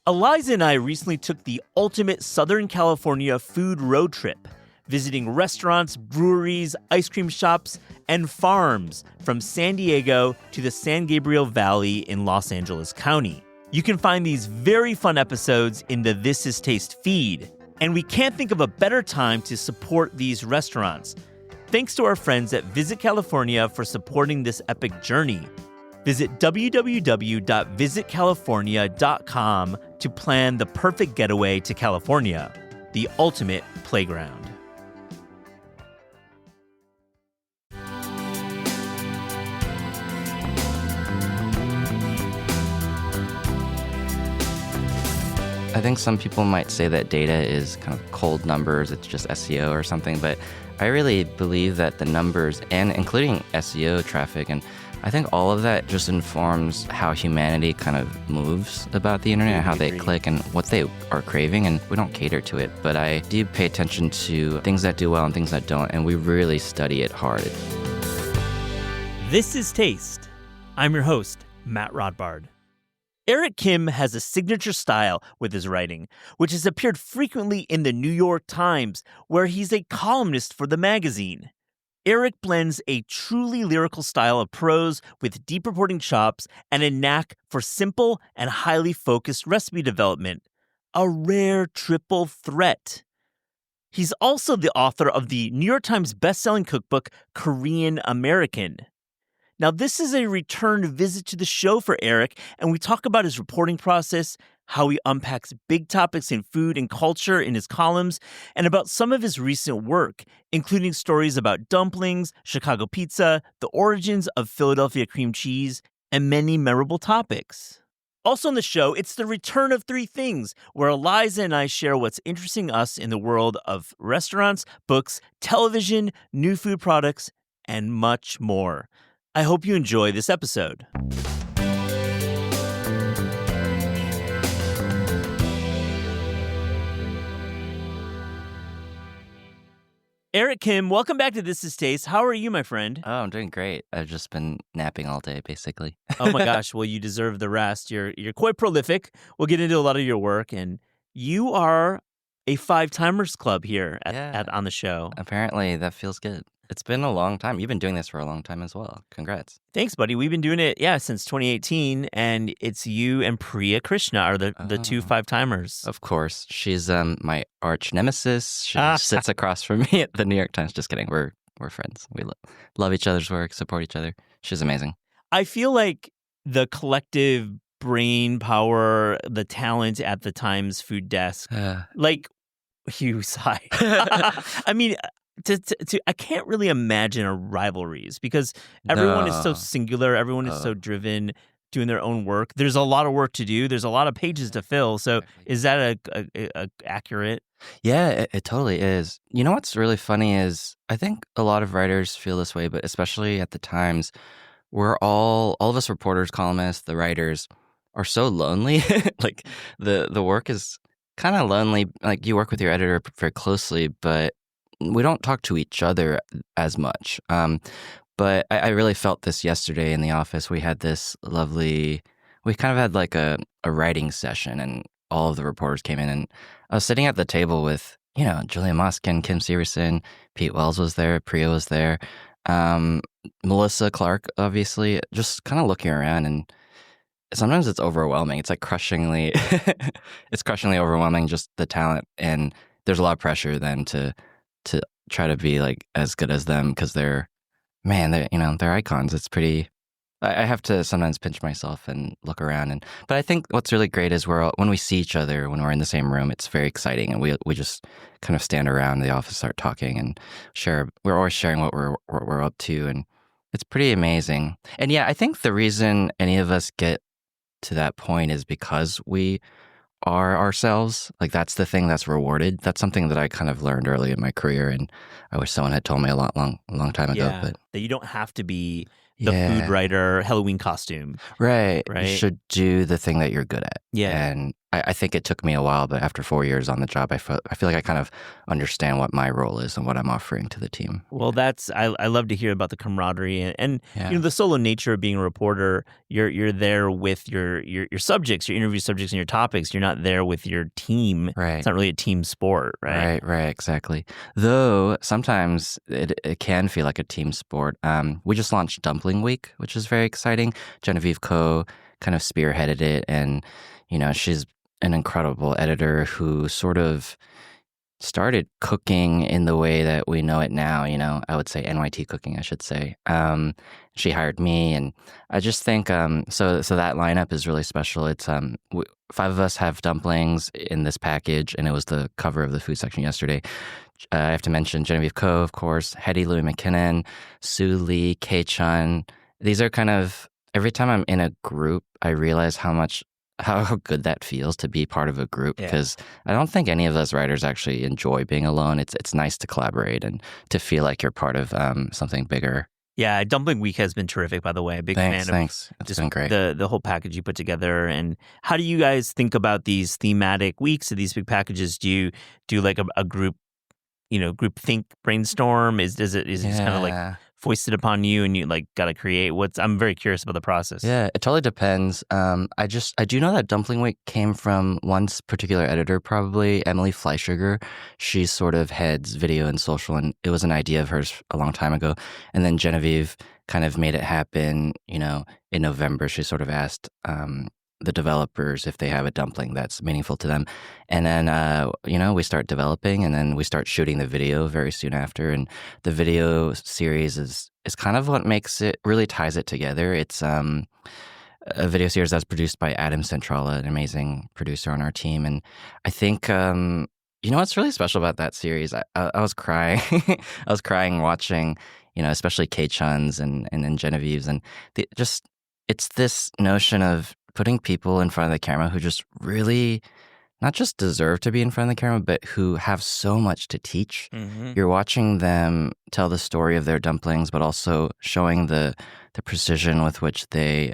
Eliza and I recently took the ultimate Southern California food road trip, visiting restaurants, breweries, ice cream shops, and farms from San Diego to the San Gabriel Valley in Los Angeles County. You can find these very fun episodes in the This Is Taste feed. And we can't think of a better time to support these restaurants. Thanks to our friends at Visit California for supporting this epic journey. Visit www.visitcalifornia.com to plan the perfect getaway to California, the ultimate playground. I think some people might say that data is kind of cold numbers, it's just SEO or something, but I really believe that the numbers, and including SEO traffic, and I think all of that just informs how humanity kind of moves about the internet, how they click and what they are craving, and we don't cater to it. But I do pay attention to things that do well and things that don't, and we really study it hard. This is Taste. I'm your host, Matt Rodbard. Eric Kim has a signature style with his writing, which has appeared frequently in the New York Times, where he's a columnist for the magazine. Eric blends a truly lyrical style of prose with deep reporting chops and a knack for simple and highly focused recipe development, a rare triple threat. He's also the author of the New York Times bestselling cookbook, Korean American. Now, this is a return visit to the show for Eric, and we talk about his reporting process, how he unpacks big topics in food and culture in his columns, and about some of his recent work, including stories about dumplings, Chicago pizza, the origins of Philadelphia cream cheese, and many memorable topics. Also on the show, it's the return of Three Things, where Eliza and I share what's interesting us in the world of restaurants, books, television, new food products, and much more. I hope you enjoy this episode. Eric Kim, welcome back to This Is Taste. How are you, my friend? Oh, I'm doing great. I've just been napping all day, basically. Oh my gosh, well, you deserve the rest. You're quite prolific. We'll get into a lot of your work, and you are a Five-Timers Club here on the show. Apparently, that feels good. It's been a long time. You've been doing this for a long time as well. Congrats. Thanks, buddy. We've been doing it, since 2018, and it's you and Priya Krishna are the two Five-Timers. Of course. She's my arch nemesis. She sits across from me at the New York Times. Just kidding. We're friends. We love each other's work, support each other. She's amazing. I feel like the collective brain power, the talent at the Times food desk, you sigh. I mean, I can't really imagine rivalries because everyone is so singular. Everyone is so driven, doing their own work. There's a lot of work to do. There's a lot of pages to fill. So is that a accurate? Yeah, it totally is. You know what's really funny is I think a lot of writers feel this way, but especially at the Times, we're all of us reporters, columnists, the writers are so lonely. Like the work is kind of lonely. Like you work with your editor very closely, but we don't talk to each other as much. But I really felt this yesterday in the office. We had this we kind of had like a writing session, and all of the reporters came in, and I was sitting at the table with, Julia Moskin, Kim Severson, Pete Wells was there, Priya was there, Melissa Clark, obviously, just kind of looking around, and sometimes it's overwhelming. It's like crushingly overwhelming, just the talent, and there's a lot of pressure then to try to be like as good as them because they're icons. It's pretty. I have to sometimes pinch myself and look around, but I think what's really great is when we see each other, when we're in the same room, it's very exciting, and we just kind of stand around the office, start talking, and share. We're always sharing what we're up to, and it's pretty amazing. And yeah, I think the reason any of us get to that point is because we are ourselves. Like that's the thing that's rewarded. That's something that I kind of learned early in my career, and I wish someone had told me a long time ago. Yeah, but that you don't have to be the food writer Halloween costume. Right. You should do the thing that you're good at. Yeah. And I think it took me a while, but after 4 years on the job, I feel like I kind of understand what my role is and what I'm offering to the team. Well, I love to hear about the camaraderie and Yeah. the solo nature of being a reporter. You're there with your subjects, your interview subjects, and your topics. You're not there with your team. Right. It's not really a team sport, right? Right, exactly. Though sometimes it can feel like a team sport. We just launched Dumpling Week, which is very exciting. Genevieve Ko kind of spearheaded it, and she's an incredible editor who sort of started cooking in the way that we know it now. I would say NYT cooking, I should say. She hired me, and I just think so that lineup is really special. It's 5 of us have dumplings in this package, and it was the cover of the food section yesterday. I have to mention Genevieve Ko, of course, Hetty Louie McKinnon, Sue Lee, Kei Chun. These are kind of, every time I'm in a group, I realize how good that feels to be part of a group, because I don't think any of us writers actually enjoy being alone. It's nice to collaborate and to feel like you're part of something bigger. Yeah, Dumpling Week has been terrific, by the way. Big fan of Thanks. It's been great. the whole package you put together. And how do you guys think about these thematic weeks or these big packages? Do you do like a group, group think brainstorm? Is it just kind of like foisted upon you and you like got to create? I'm very curious about the process. Yeah, it totally depends. I do know that Dumpling Week came from one particular editor, probably Emily Fleischiger. She sort of heads video and social, and it was an idea of hers a long time ago. And then Genevieve kind of made it happen. In November, she sort of asked the developers if they have a dumpling that's meaningful to them. And then, we start developing, and then we start shooting the video very soon after. And the video series is kind of what really ties it together. It's a video series that's produced by Adam Centrala, an amazing producer on our team. And I think, what's really special about that series? I was crying. I was crying watching, especially Kei Chun's and then Genevieve's. And it's this notion of putting people in front of the camera who just really not just deserve to be in front of the camera, but who have so much to teach. Mm-hmm. You're watching them tell the story of their dumplings, but also showing the precision with which they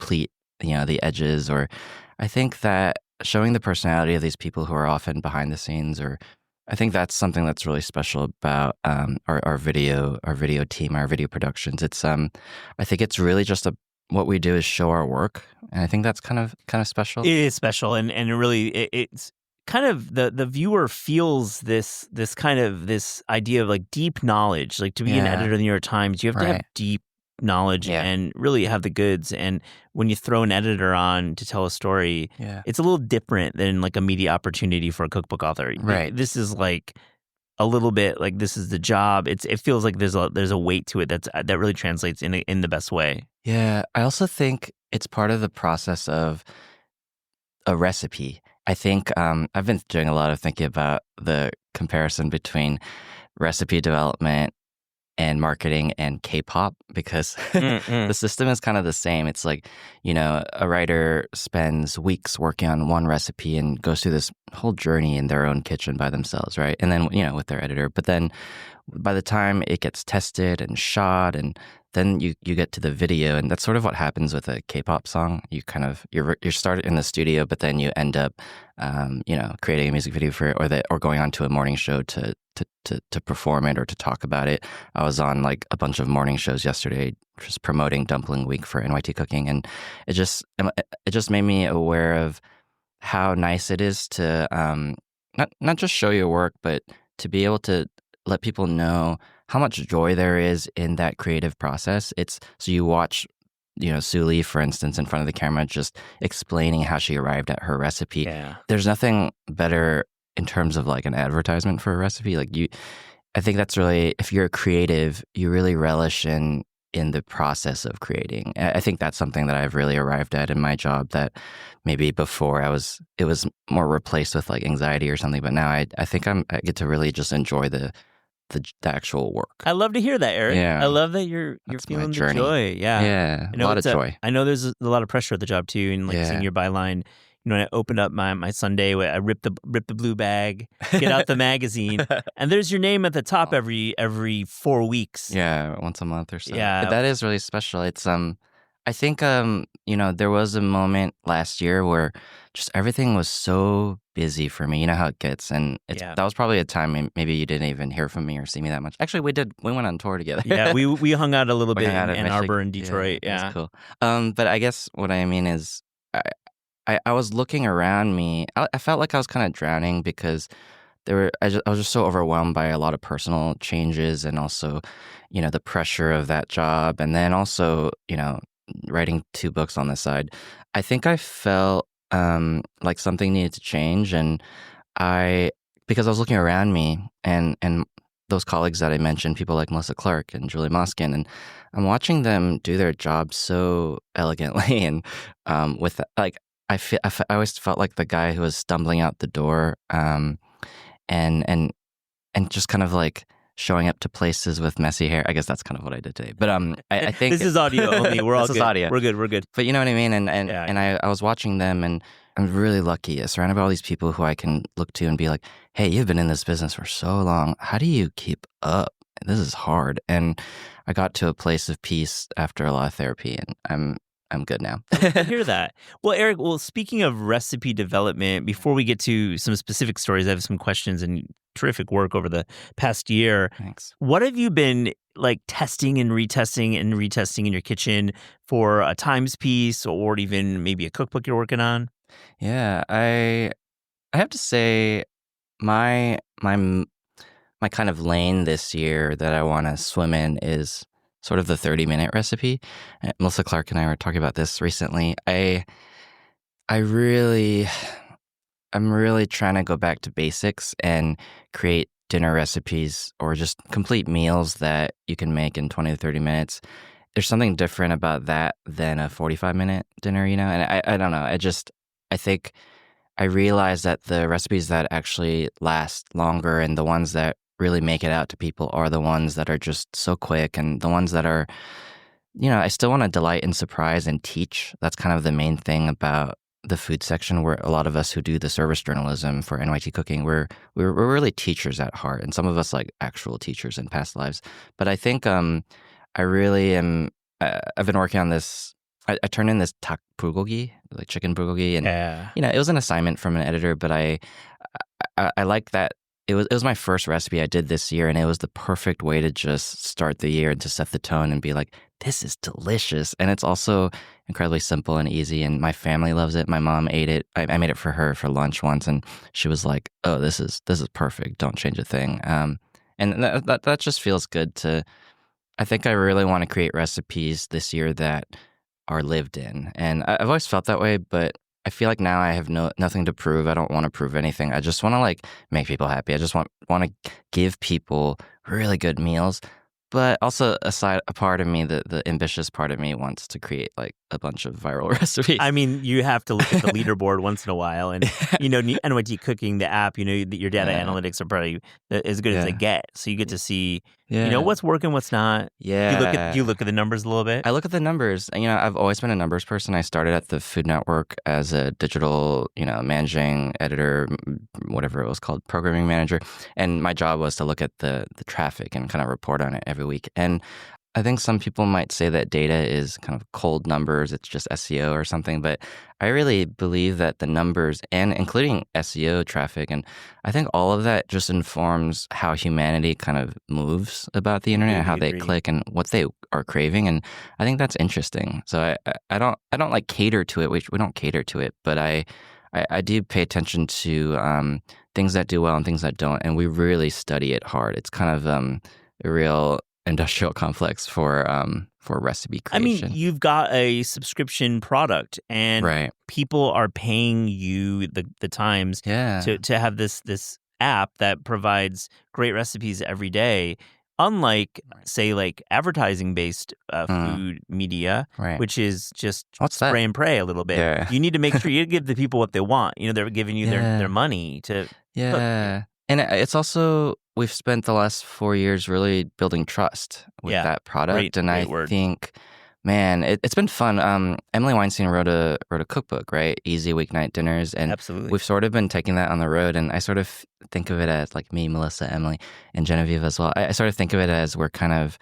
pleat, the edges. Or I think that showing the personality of these people who are often behind the scenes, or I think that's something that's really special about our video team, our video productions. It's I think it's really just what we do is show our work, and I think that's kind of special. It is special, and it really it's kind of the viewer feels this idea of like deep knowledge. Like to be an editor of the New York Times, you have to have deep knowledge and really have the goods. And when you throw an editor on to tell a story, it's a little different than like a media opportunity for a cookbook author. Right. This is like a little bit like this is the job. It feels like there's a weight to it that really translates in the best way. Yeah, I also think it's part of the process of a recipe. I think I've been doing a lot of thinking about the comparison between recipe development and marketing and K-pop, because the system is kind of the same. It's like, a writer spends weeks working on one recipe and goes through this whole journey in their own kitchen by themselves, right? And then, with their editor. But then by the time it gets tested and shot, and then you get to the video, and that's sort of what happens with a K-pop song. You kind of you're started in the studio, but then you end up creating a music video for it, or going on to a morning show to perform it or to talk about it. I was on like a bunch of morning shows yesterday, just promoting Dumpling Week for NYT Cooking, and it just made me aware of how nice it is to not just show your work, but to be able to let people know how much joy there is in that creative process. So you watch, Sue Lee, for instance, in front of the camera, just explaining how she arrived at her recipe. Yeah. There's nothing better in terms of like an advertisement for a recipe. I think that's really, if you're a creative, you really relish in the process of creating. I think that's something that I've really arrived at in my job that maybe before it was more replaced with like anxiety or something. But now I think I get to really just enjoy the actual work. I love to hear that, Eric. Yeah. I love that you're feeling the joy. Yeah. Yeah. A lot of joy. I know there's a lot of pressure at the job too, and like seeing your byline. When I opened up my Sunday, I ripped the blue bag, get out the magazine, and there's your name at the top every 4 weeks. Yeah, once a month or so. Yeah. But that is really special. It's I think there was a moment last year where just everything was so busy for me. You know how it gets, and Yeah. that was probably a time maybe you didn't even hear from me or see me that much. Actually, we did. We went on tour together. Yeah, we hung out a little We bit hung out in at Ann Arbor Michigan. and Yeah, Detroit. that was Yeah. cool. But I guess what I mean is, I was looking around me. I felt like I was kind of drowning because I was just so overwhelmed by a lot of personal changes and also, the pressure of that job, and then also, writing 2 books on the side. I think I felt like something needed to change, and I because I was looking around me and those colleagues that I mentioned, people like Melissa Clark and Julie Moskin, and I'm watching them do their job so elegantly and with like I always felt like the guy who was stumbling out the door. And and just kind of like showing up to places with messy hair. I guess that's kind of what I did today. But I think This is audio only. We're all this is good. audio. We're good. We're good. But you know what I mean. Yeah. And I was watching them, and I'm really lucky, surrounded by all these people who I can look to and be like, "Hey, you've been in this business for so long. How do you keep up? This is hard." And I got to a place of peace after a lot of therapy, and I'm good now. I hear that. Well, Eric, speaking of recipe development, before we get to some specific stories, I have some questions and terrific work over the past year. Thanks. What have you been like testing and retesting in your kitchen for a Times piece or even maybe a cookbook you're working on? Yeah, I have to say my my kind of lane this year that I want to swim in is sort of the 30-minute recipe. Melissa Clark and I were talking about this recently. I really I'm really trying to go back to basics and create dinner recipes or just complete meals that you can make in 20 to 30 minutes. There's something different about that than a 45-minute dinner, and I don't know. I think I realize that the recipes that actually last longer and the ones that really make it out to people are the ones that are just so quick, and the ones that are, I still want to delight and surprise and teach. That's kind of the main thing about the food section, where a lot of us who do the service journalism for NYT Cooking, we're really teachers at heart, and some of us like actual teachers in past lives. But I think I really am. I've been working on this. I turned in this tak bulgogi, like chicken bulgogi, and Yeah. it was an assignment from an editor, but I like that it was my first recipe I did this year, and it was the perfect way to just start the year and to set the tone and be like, this is delicious. And it's also incredibly simple and easy, and my family loves it. My mom ate it. I made it for her for lunch once, and she was like, "Oh, this is perfect. Don't change a thing." And that just feels good to. I think I really want to create recipes this year that are lived in, and I've always felt that way, but I feel like now I have nothing to prove. I don't want to prove anything. I just want to like make people happy. I just want to give people really good meals. But also a part of me, the ambitious part of me, wants to create like a bunch of viral recipes. I mean, you have to look at the leaderboard once in a while, and NYT Cooking, the app, your data analytics are probably as good as they get. So you get to see, what's working, what's not. Yeah. Do you look at the numbers a little bit? I look at the numbers. I've always been a numbers person. I started at the Food Network as a digital, managing editor, whatever it was called, programming manager. And my job was to look at the traffic and kind of report on it every week. And I think some people might say that data is kind of cold numbers. It's just SEO or something. But I really believe that the numbers, and including SEO traffic, and I think all of that just informs how humanity kind of moves about the internet and how they click and what they are craving. And I think that's interesting. So I don't like cater to it. We don't cater to it, but I do pay attention to things that do well and things that don't. And we really study it hard. It's kind of a real industrial complex for recipe creation. I mean, you've got a subscription product, and people are paying you the Times to have this app that provides great recipes every day. Unlike, say, like advertising-based food media, which is just spray and pray a little bit. Yeah. You need to make sure you give the people what they want. They're giving you their money to cook. And it's also, we've spent the last 4 years really building trust with that product. Great I word. think Man, it's been fun. Emily Weinstein wrote a cookbook, right? Easy weeknight dinners, and Absolutely. we've sort of been taking that on the road. And I sort of think of it as like me, Melissa, Emily, and Genevieve as well. I sort of think of it as we're kind of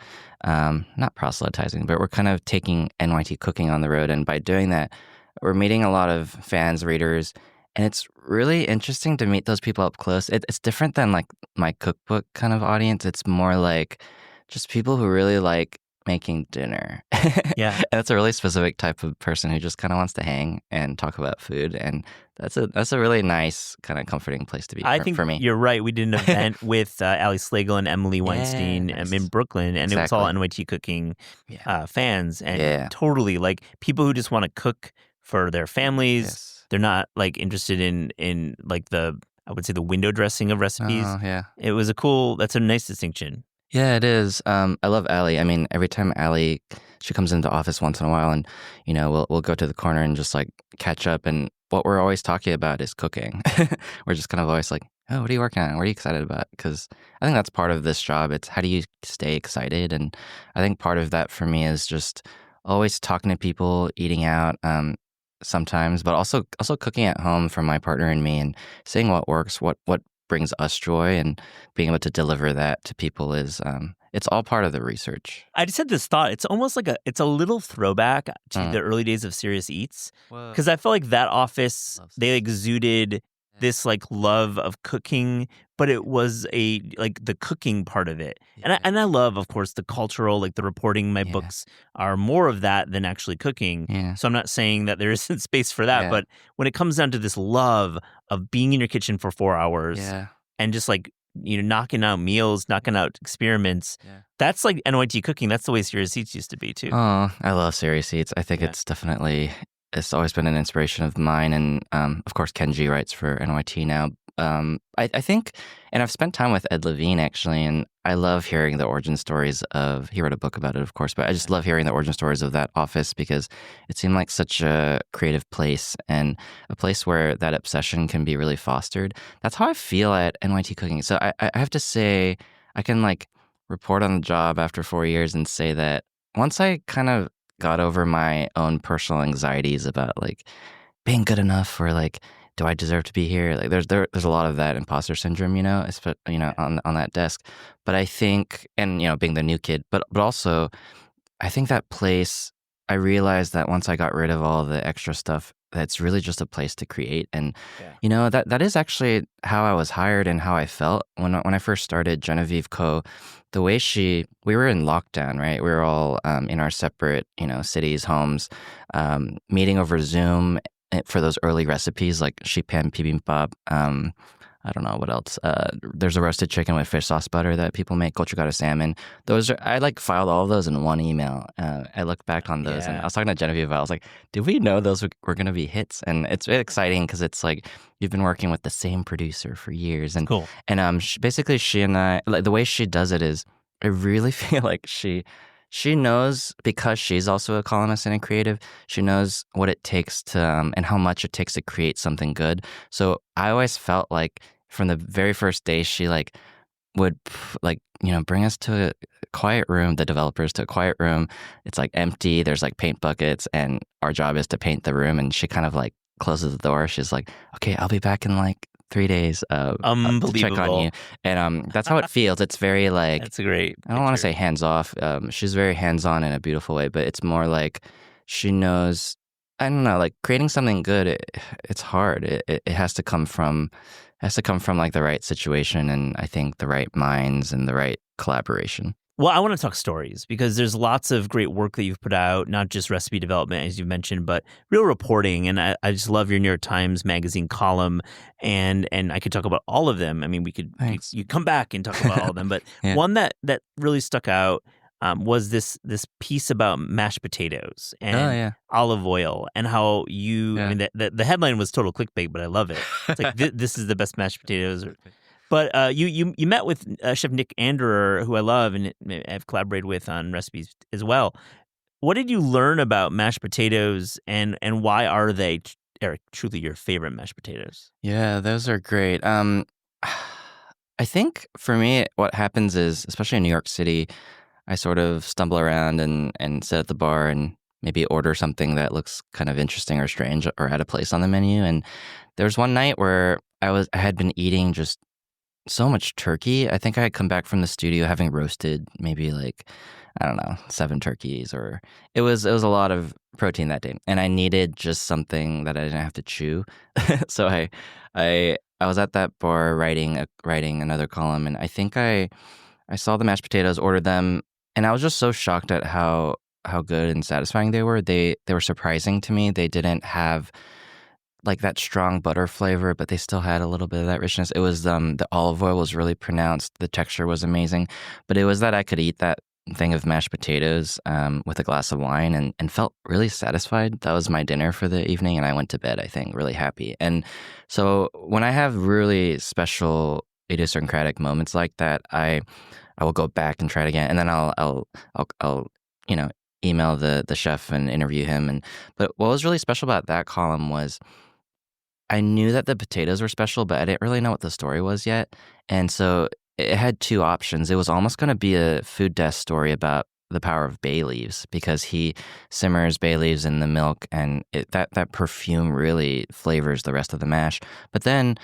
not proselytizing, but we're kind of taking NYT cooking on the road. And by doing that, we're meeting a lot of fans, readers, and it's really interesting to meet those people up close. It's different than like my cookbook kind of audience. It's more like just people who really like making dinner. Yeah. And that's a really specific type of person who just kind of wants to hang and talk about food. And that's a really nice kind of comforting place to be I think for me. you're right. We did an event with Ali Slagle and Emily Weinstein nice. in Brooklyn, and it was all Exactly. NYT cooking Yeah. fans, and Yeah. totally like people who just want to cook for their families. Yes. They're not like interested in like I would say the window dressing of recipes. Oh, yeah. It was that's a nice distinction. Yeah, it is. I love Allie. I mean, every time Allie, she comes into the office once in a while, and we'll go to the corner and just like catch up. And what we're always talking about is cooking. We're just kind of always like, oh, what are you working on? What are you excited about? Because I think that's part of this job. It's how do you stay excited? And I think part of that for me is just always talking to people, eating out. Sometimes, but also cooking at home for my partner and me, and seeing what works, what brings us joy, and being able to deliver that to people is it's all part of the research. I just had this thought. It's almost like it's a little throwback to Mm. the early days of Serious Eats, Whoa. because I felt like that office, Love they Serious exuded this like love of cooking, but it was like the cooking part of it. And I love, of course, the cultural, like the reporting. My Yeah. books are more of that than actually cooking. Yeah. So I'm not saying that there isn't space for that, Yeah. but when it comes down to this love of being in your kitchen for 4 hours Yeah. and just like knocking out meals, knocking out experiments. Yeah. That's like NYT cooking. That's the way Serious Eats used to be too. Oh, I love Serious Eats. I think Yeah. it's always been an inspiration of mine. And of course, Kenji writes for NYT now. I think, and I've spent time with Ed Levine actually, and I love hearing the origin stories of, he wrote a book about it, of course, but I just love hearing the origin stories of that office because it seemed like such a creative place and a place where that obsession can be really fostered. That's how I feel at NYT Cooking. So I have to say, I can like report on the job after 4 years and say that once I kind of got over my own personal anxieties about like being good enough or like, do I deserve to be here? Like there's a lot of that imposter syndrome, on that desk. But I think, and being the new kid, but also I think that place, I realized that once I got rid of all the extra stuff, that's really just a place to create. And that is actually how I was hired and how I felt when I first started Genevieve Co. The way we were in lockdown, right? We were all in our separate, cities, homes, meeting over Zoom for those early recipes like sheeppan bibimbap. I don't know what else. There's a roasted chicken with fish sauce butter that people make, gochujang salmon. I like filed all of those in one email. I looked back on those and I was talking to Genevieve. I was like, did we know those were going to be hits? And it's really exciting because it's like you've been working with the same producer for years. And cool. And basically she and I, like the way she does it is, I really feel like she knows, because she's also a columnist and a creative, she knows what it takes to and how much it takes to create something good. So I always felt like from the very first day she would bring us to a quiet room, the developers to a quiet room. It's like empty, there's like paint buckets, and our job is to paint the room, and she kind of like closes the door. She's like, okay, I'll be back in like 3 days to check on you. And that's how it feels. It's very like, that's a great I don't want to say hands off. She's very hands on in a beautiful way, but it's more like she knows, I don't know, like creating something good, it's hard. It has to come from like the right situation, and I think the right minds and the right collaboration. Well, I want to talk stories because there's lots of great work that you've put out, not just recipe development, as you mentioned, but real reporting. And I just love your New York Times Magazine column. And I could talk about all of them. I mean, you come back and talk about all of them. But Yeah. one that really stuck out was this piece about mashed potatoes and olive oil and how you, I mean, the headline was total clickbait, but I love it. It's like, this is the best mashed potatoes. But you met with Chef Nick Anderer, who I love and I've collaborated with on recipes as well. What did you learn about mashed potatoes, and why are they, Eric, truly your favorite mashed potatoes? Yeah, those are great. I think for me, what happens is, especially in New York City, I sort of stumble around and sit at the bar and maybe order something that looks kind of interesting or strange or out of place on the menu. And there was one night where I had been eating just so much turkey. I think I had come back from the studio having roasted maybe like, I don't know, 7 turkeys, or it was a lot of protein that day. And I needed just something that I didn't have to chew. So I was at that bar writing another column, and I think I saw the mashed potatoes, ordered them, and I was just so shocked at how good and satisfying they were. They were surprising to me. They didn't have like that strong butter flavor, but they still had a little bit of that richness. It was the olive oil was really pronounced. The texture was amazing, but it was that I could eat that thing of mashed potatoes with a glass of wine and felt really satisfied. That was my dinner for the evening, and I went to bed, I think, really happy. And so when I have really special idiosyncratic moments like that, I will go back and try it again, and then I'll you know email the chef and interview him. But what was really special about that column was I knew that the potatoes were special, but I didn't really know what the story was yet. And so it had 2 options. It was almost going to be a food desk story about the power of bay leaves, because he simmers bay leaves in the milk, and that perfume really flavors the rest of the mash. But then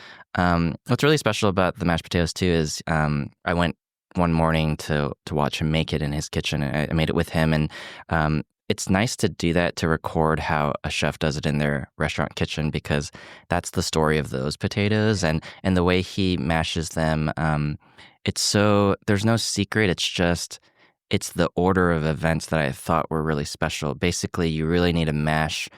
what's really special about the mashed potatoes too is I went one morning to watch him make it in his kitchen, and I made it with him. And it's nice to do that, to record how a chef does it in their restaurant kitchen, because that's the story of those potatoes, and the way he mashes them. It's so, there's no secret. It's the order of events that I thought were really special. Basically, you really need to mash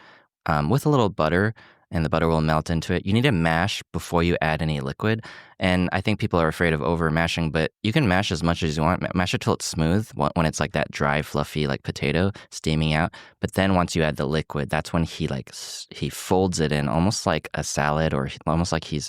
with a little butter, and the butter will melt into it. You need to mash before you add any liquid. And I think people are afraid of over mashing, but you can mash as much as you want. Mash it till it's smooth, when it's like that dry, fluffy, like potato steaming out. But then once you add the liquid, that's when he folds it in almost like a salad, or almost like he's,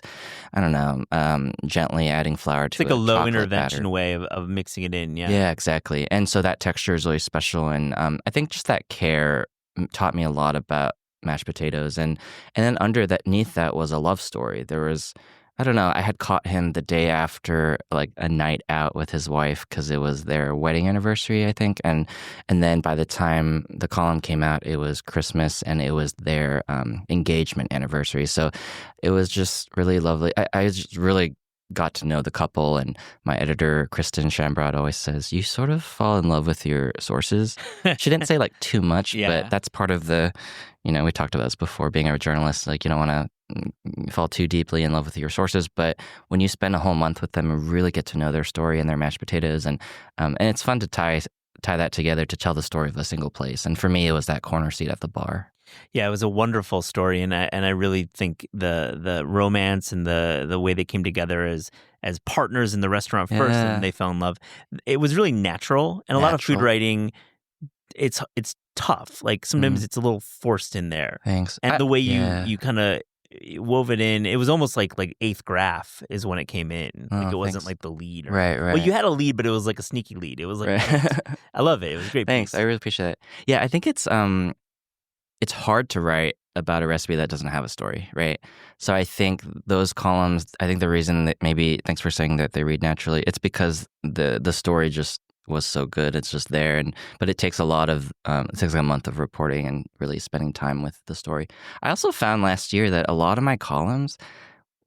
I don't know, gently adding flour to It's like a low chocolate intervention batter. way of mixing it in. Yeah. Yeah, exactly. And so that texture is really special. And I think just that care taught me a lot about mashed potatoes. And then underneath that was a love story. There was, I don't know, I had caught him the day after like a night out with his wife, because it was their wedding anniversary, I think. And then by the time the column came out, it was Christmas, and it was their engagement anniversary. So it was just really lovely. I just really got to know the couple, and my editor, Kristen Shambrod, always says, you sort of fall in love with your sources. She didn't say like too much, Yeah. but that's part of the, we talked about this before, being a journalist, like you don't want to fall too deeply in love with your sources, but when you spend a whole month with them and really get to know their story and their mashed potatoes, and it's fun to tie that together to tell the story of a single place. And for me, it was that corner seat at the bar. Yeah, it was a wonderful story, and I really think the romance and the way they came together as partners in the restaurant first, Yeah. and they fell in love. It was really natural, and a lot of food Natural. writing, it's tough. Like sometimes Mhm. it's a little forced in there, Thanks. and the way yeah. you kind of wove it in, it was almost like eighth graph is when it came in. Like Oh, it wasn't thanks. like the lead. Right. Well, you had a lead, but it was like a sneaky lead. It was like Right. I love it. It was a great. Thanks. piece. I really appreciate it. Yeah, I think it's hard to write about a recipe that doesn't have a story, right? So I think those columns, I think the reason that maybe, thanks for saying that they read naturally, it's because the story just was so good. It's just there. But it takes it takes like a month of reporting and really spending time with the story. I also found last year that a lot of my columns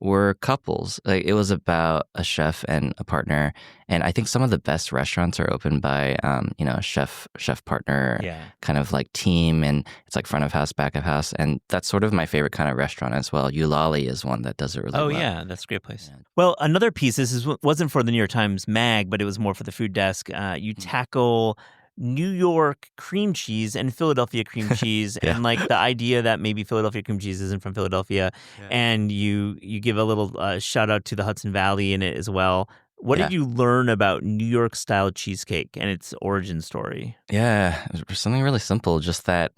were couples. Like it was about a chef and a partner, and I think some of the best restaurants are opened by a chef partner Yeah. kind of like team, and it's like front of house, back of house, and that's sort of my favorite kind of restaurant as well. Eulalie is one that does it really well. Oh yeah, that's a great place. Yeah. Well, another piece. Wasn't for the New York Times mag, but it was more for the food desk. You tackle New York cream cheese and Philadelphia cream cheese, Yeah. and like the idea that maybe Philadelphia cream cheese isn't from Philadelphia, and you give a little shout out to the Hudson Valley in it as well. What did you learn about New York style cheesecake and its origin story? Yeah, it was something really simple. Just that,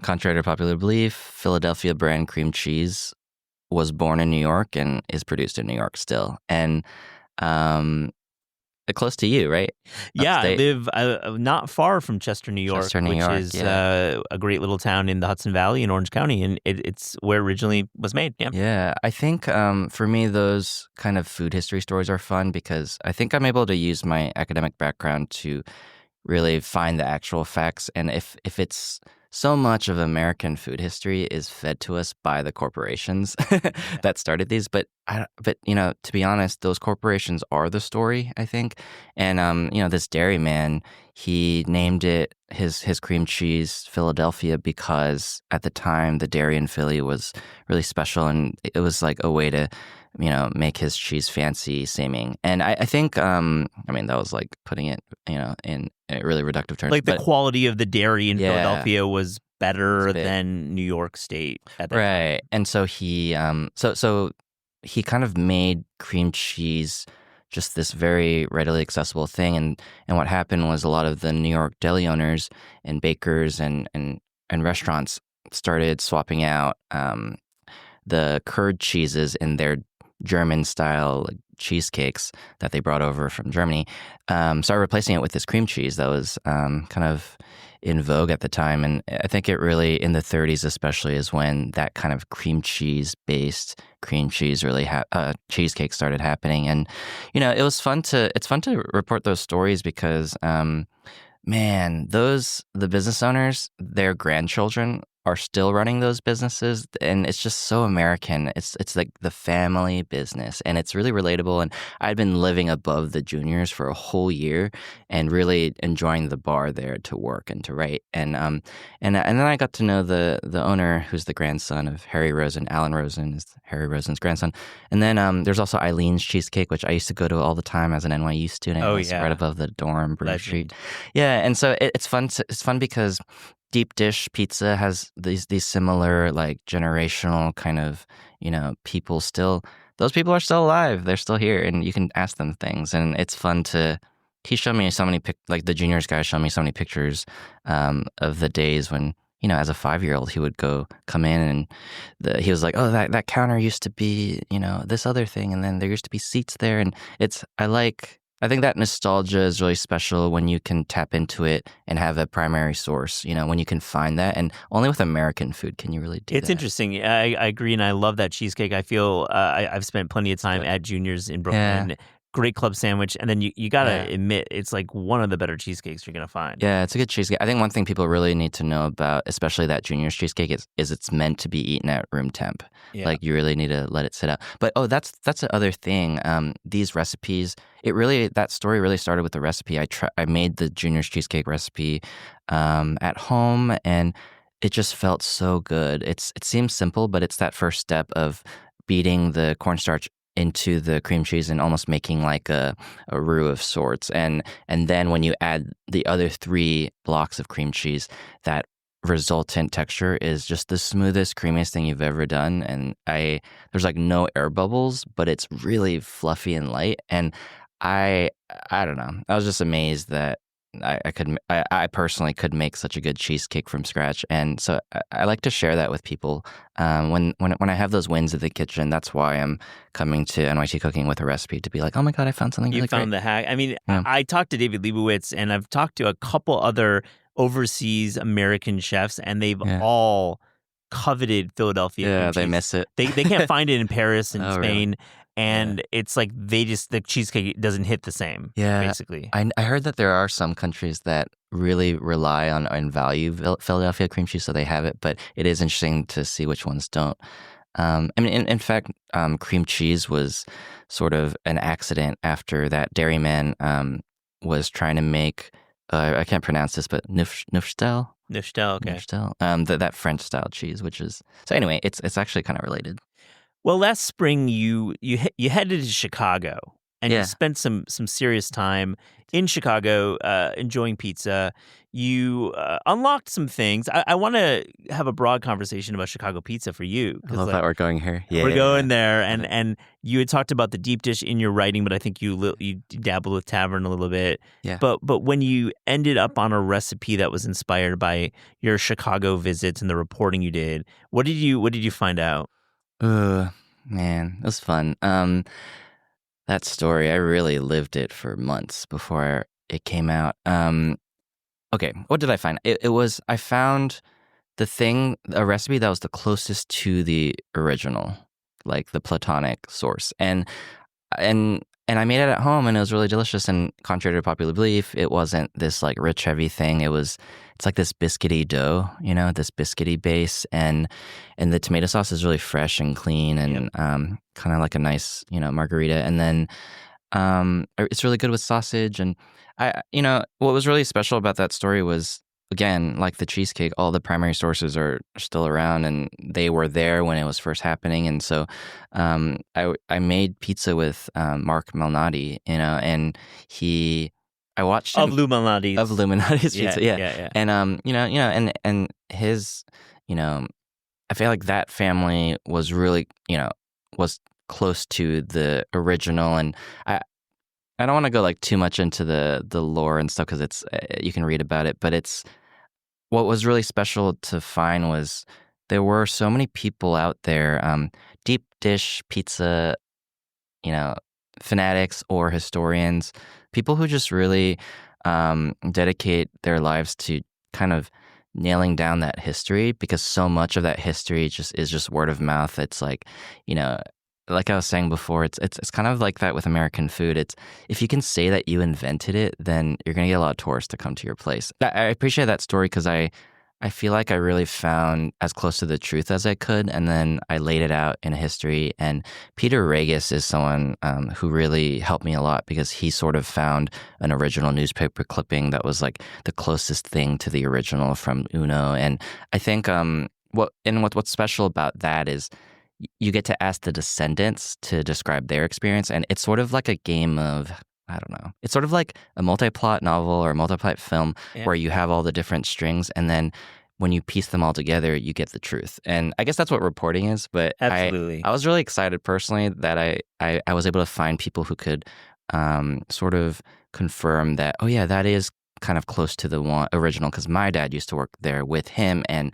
contrary to popular belief, Philadelphia brand cream cheese was born in New York and is produced in New York still. And close to you, right? Yeah, Upstate. I live not far from Chester, New York, Chester, New which York, is yeah. a great little town in the Hudson Valley in Orange County, and it's where it originally was made. Yeah. Yeah, I think for me, those kind of food history stories are fun because I think I'm able to use my academic background to really find the actual facts. And if it's so much of American food history is fed to us by the corporations that started these, but to be honest, those corporations are the story, I think. And this dairyman, he named it his cream cheese Philadelphia because at the time the dairy in Philly was really special, and it was like a way to make his cheese fancy seeming. And I think, that was like putting it, in really reductive terms. Like the quality of the dairy in Yeah. Philadelphia was better than New York State at that time. Right. And so he, so he kind of made cream cheese just this very readily accessible thing. And what happened was a lot of the New York deli owners and bakers and restaurants started swapping out the curd cheeses in their German style cheesecakes that they brought over from Germany, started replacing it with this cream cheese that was kind of in vogue at the time. And I think it really, in the 30s especially, is when that kind of cream cheese based cream cheese really cheesecake started happening. And it's fun to report those stories because man, the business owners, their grandchildren are still running those businesses, and it's just so American. It's like the family business, and it's really relatable. And I'd been living above the juniors for a whole year, and really enjoying the bar there to work and to write. And then I got to know the owner, who's the grandson of Harry Rosen. Alan Rosen is Harry Rosen's grandson. And then there's also Eileen's Cheesecake, which I used to go to all the time as an NYU student. Oh, It was yeah. right above the dorm, Broome Legend. Street. Yeah, and so it's fun. It's fun because deep dish pizza has these similar like generational kind of people still. Those people are still alive. They're still here, and you can ask them things. And it's fun to. He showed me so many like the juniors guy showed me so many pictures of the days when as a 5-year-old he would come in and he was like, oh, that counter used to be this other thing, and then there used to be seats there, and I think that nostalgia is really special when you can tap into it and have a primary source, when you can find that. And only with American food can you really do that. It's interesting. I agree, and I love that cheesecake. I feel I've spent plenty of time at Junior's in Brooklyn. Yeah. Great club sandwich. And then you got to admit, it's like one of the better cheesecakes you're going to find. Yeah, it's a good cheesecake. I think one thing people really need to know about, especially that Junior's cheesecake, is it's meant to be eaten at room temp. Yeah. Like you really need to let it sit out. But that's the other thing. These recipes, that story really started with the recipe. I made the Junior's cheesecake recipe at home, and it just felt so good. It seems simple, but it's that first step of beating the cornstarch into the cream cheese and almost making like a roux of sorts. And then when you add the other 3 blocks of cream cheese, that resultant texture is just the smoothest, creamiest thing you've ever done. And there's like no air bubbles, but it's really fluffy and light. And I don't know. I was just amazed that I personally could make such a good cheesecake from scratch. And so I like to share that with people. When I have those wins in the kitchen, that's why I'm coming to NYT Cooking with a recipe to be like, oh my God, I found something really great. You found the hack. I mean, I talked to David Leibowitz, and I've talked to a couple other overseas American chefs, and they've all coveted Philadelphia. Yeah, they miss it. They can't find it in Paris and Spain. Really? And it's like the cheesecake doesn't hit the same, basically. I heard that there are some countries that really rely on and value Philadelphia cream cheese, so they have it, but it is interesting to see which ones don't. I mean, in fact, cream cheese was sort of an accident after that dairyman was trying to make, I can't pronounce this, but Neufchtel? Neufchtel, okay. Neufchtel, that French-style cheese, which is... So anyway, it's actually kind of related. Well, last spring you headed to Chicago, and you spent some serious time in Chicago enjoying pizza. You unlocked some things. I want to have a broad conversation about Chicago pizza for you. I love that we're going here. Yeah, we're going there, and you had talked about the deep dish in your writing, but I think you dabbled with tavern a little bit. Yeah. But when you ended up on a recipe that was inspired by your Chicago visits and the reporting you did, what did you find out? Man, it was fun. That story, I really lived it for months before it came out. Okay, what did I find? I found a recipe that was the closest to the original, like the Platonic source. And and I made it at home, and it was really delicious. And contrary to popular belief, it wasn't this like rich, heavy thing. It's like this biscuity dough, this biscuity base, and the tomato sauce is really fresh and clean, and kind of like a nice, margarita. And then it's really good with sausage. And what was really special about that story was, again, like the cheesecake, all the primary sources are still around, and they were there when it was first happening. And so I made pizza with Mark Malnati, and I watched him Of Luminati's. of Illuminati's pizza, yeah. and and his, I feel like that family was really, was close to the original. And I don't want to go like too much into the lore and stuff, because it's you can read about it, but it's what was really special to find was there were so many people out there, deep dish pizza, fanatics or historians, people who just really dedicate their lives to kind of nailing down that history, because so much of that history is just word of mouth. It's like, like I was saying before, it's kind of like that with American food. It's if you can say that you invented it, then you're gonna get a lot of tourists to come to your place. I appreciate that story because I feel like I really found as close to the truth as I could, and then I laid it out in history. And Peter Regis is someone who really helped me a lot, because he sort of found an original newspaper clipping that was like the closest thing to the original from Uno. And I think what's special about that is you get to ask the descendants to describe their experience, and it's sort of like a game of, I don't know. It's sort of like a multi-plot novel or a multi-plot film where you have all the different strings, and then when you piece them all together, you get the truth. And I guess that's what reporting is. But Absolutely. I was really excited personally that I was able to find people who could sort of confirm that, oh yeah, that is kind of close to the one original, because my dad used to work there with him. And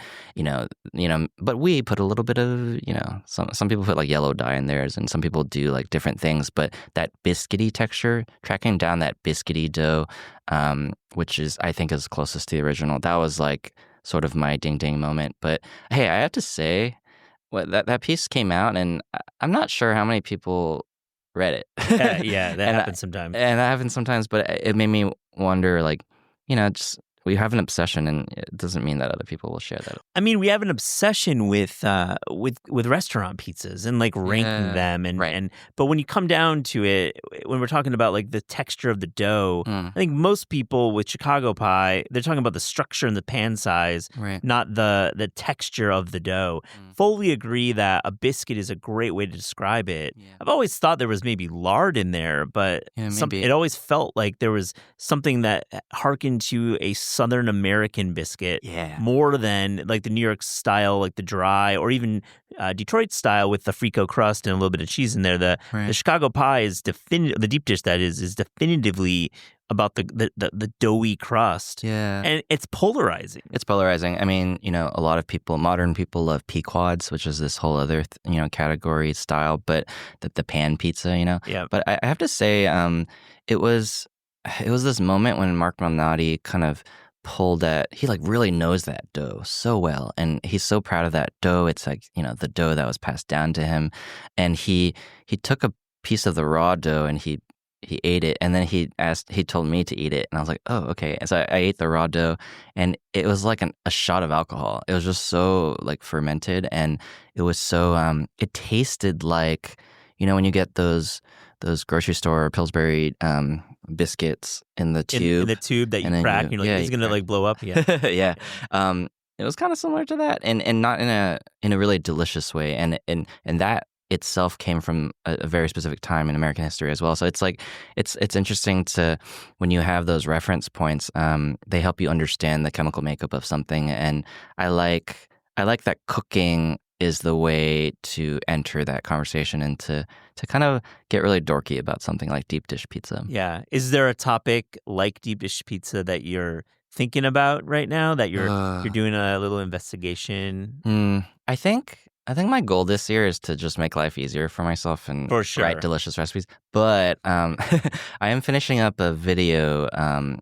but we put a little bit of, some people put like yellow dye in theirs, and some people do like different things. But that biscuity texture, tracking down that biscuity dough, which is, I think, is closest to the original, that was like sort of my ding ding moment. But hey, I have to say, that piece came out, and I'm not sure how many people read it. That And happens sometimes. And that happens sometimes, but it made me wonder, like, just we have an obsession, and it doesn't mean that other people will share that. I mean, we have an obsession with restaurant pizzas and like ranking them, and but when you come down to it, when we're talking about like the texture of the dough, I think most people with Chicago pie, they're talking about the structure and the pan size, not the texture of the dough. Fully agree that a biscuit is a great way to describe it. I've always thought there was maybe lard in there, but it always felt like there was something that harkened to a Southern American biscuit more than like the New York style, like the dry, or even Detroit style with the frico crust and a little bit of cheese in there. The Chicago pie is the deep dish that is definitively about the doughy crust. And it's polarizing. It's polarizing. I mean, a lot of people, modern people, love Pequods, which is this whole other category style, but the pan pizza, But I have to say, it was this moment when Mark Malnati kind of pulled at, he like really knows that dough so well, and he's so proud of that dough. It's like, the dough that was passed down to him, and he took a piece of the raw dough and he ate it, and then he told me to eat it, and I was like, oh, okay. And so I ate the raw dough, and it was like a shot of alcohol. It was just so like fermented, and it was so it tasted like, when you get those grocery store Pillsbury biscuits in the tube. In the tube that you crack, and you're like, it's going to like blow up. Yeah. It was kind of similar to that, and not in a really delicious way. And that itself came from a very specific time in American history as well. So it's like, it's interesting to, when you have those reference points, they help you understand the chemical makeup of something. And I like that cooking is the way to enter that conversation and to kind of get really dorky about something like deep dish pizza. Yeah. Is there a topic like deep dish pizza that you're thinking about right now, that you're doing a little investigation? I think my goal this year is to just make life easier for myself and write delicious recipes. But I am finishing up a video.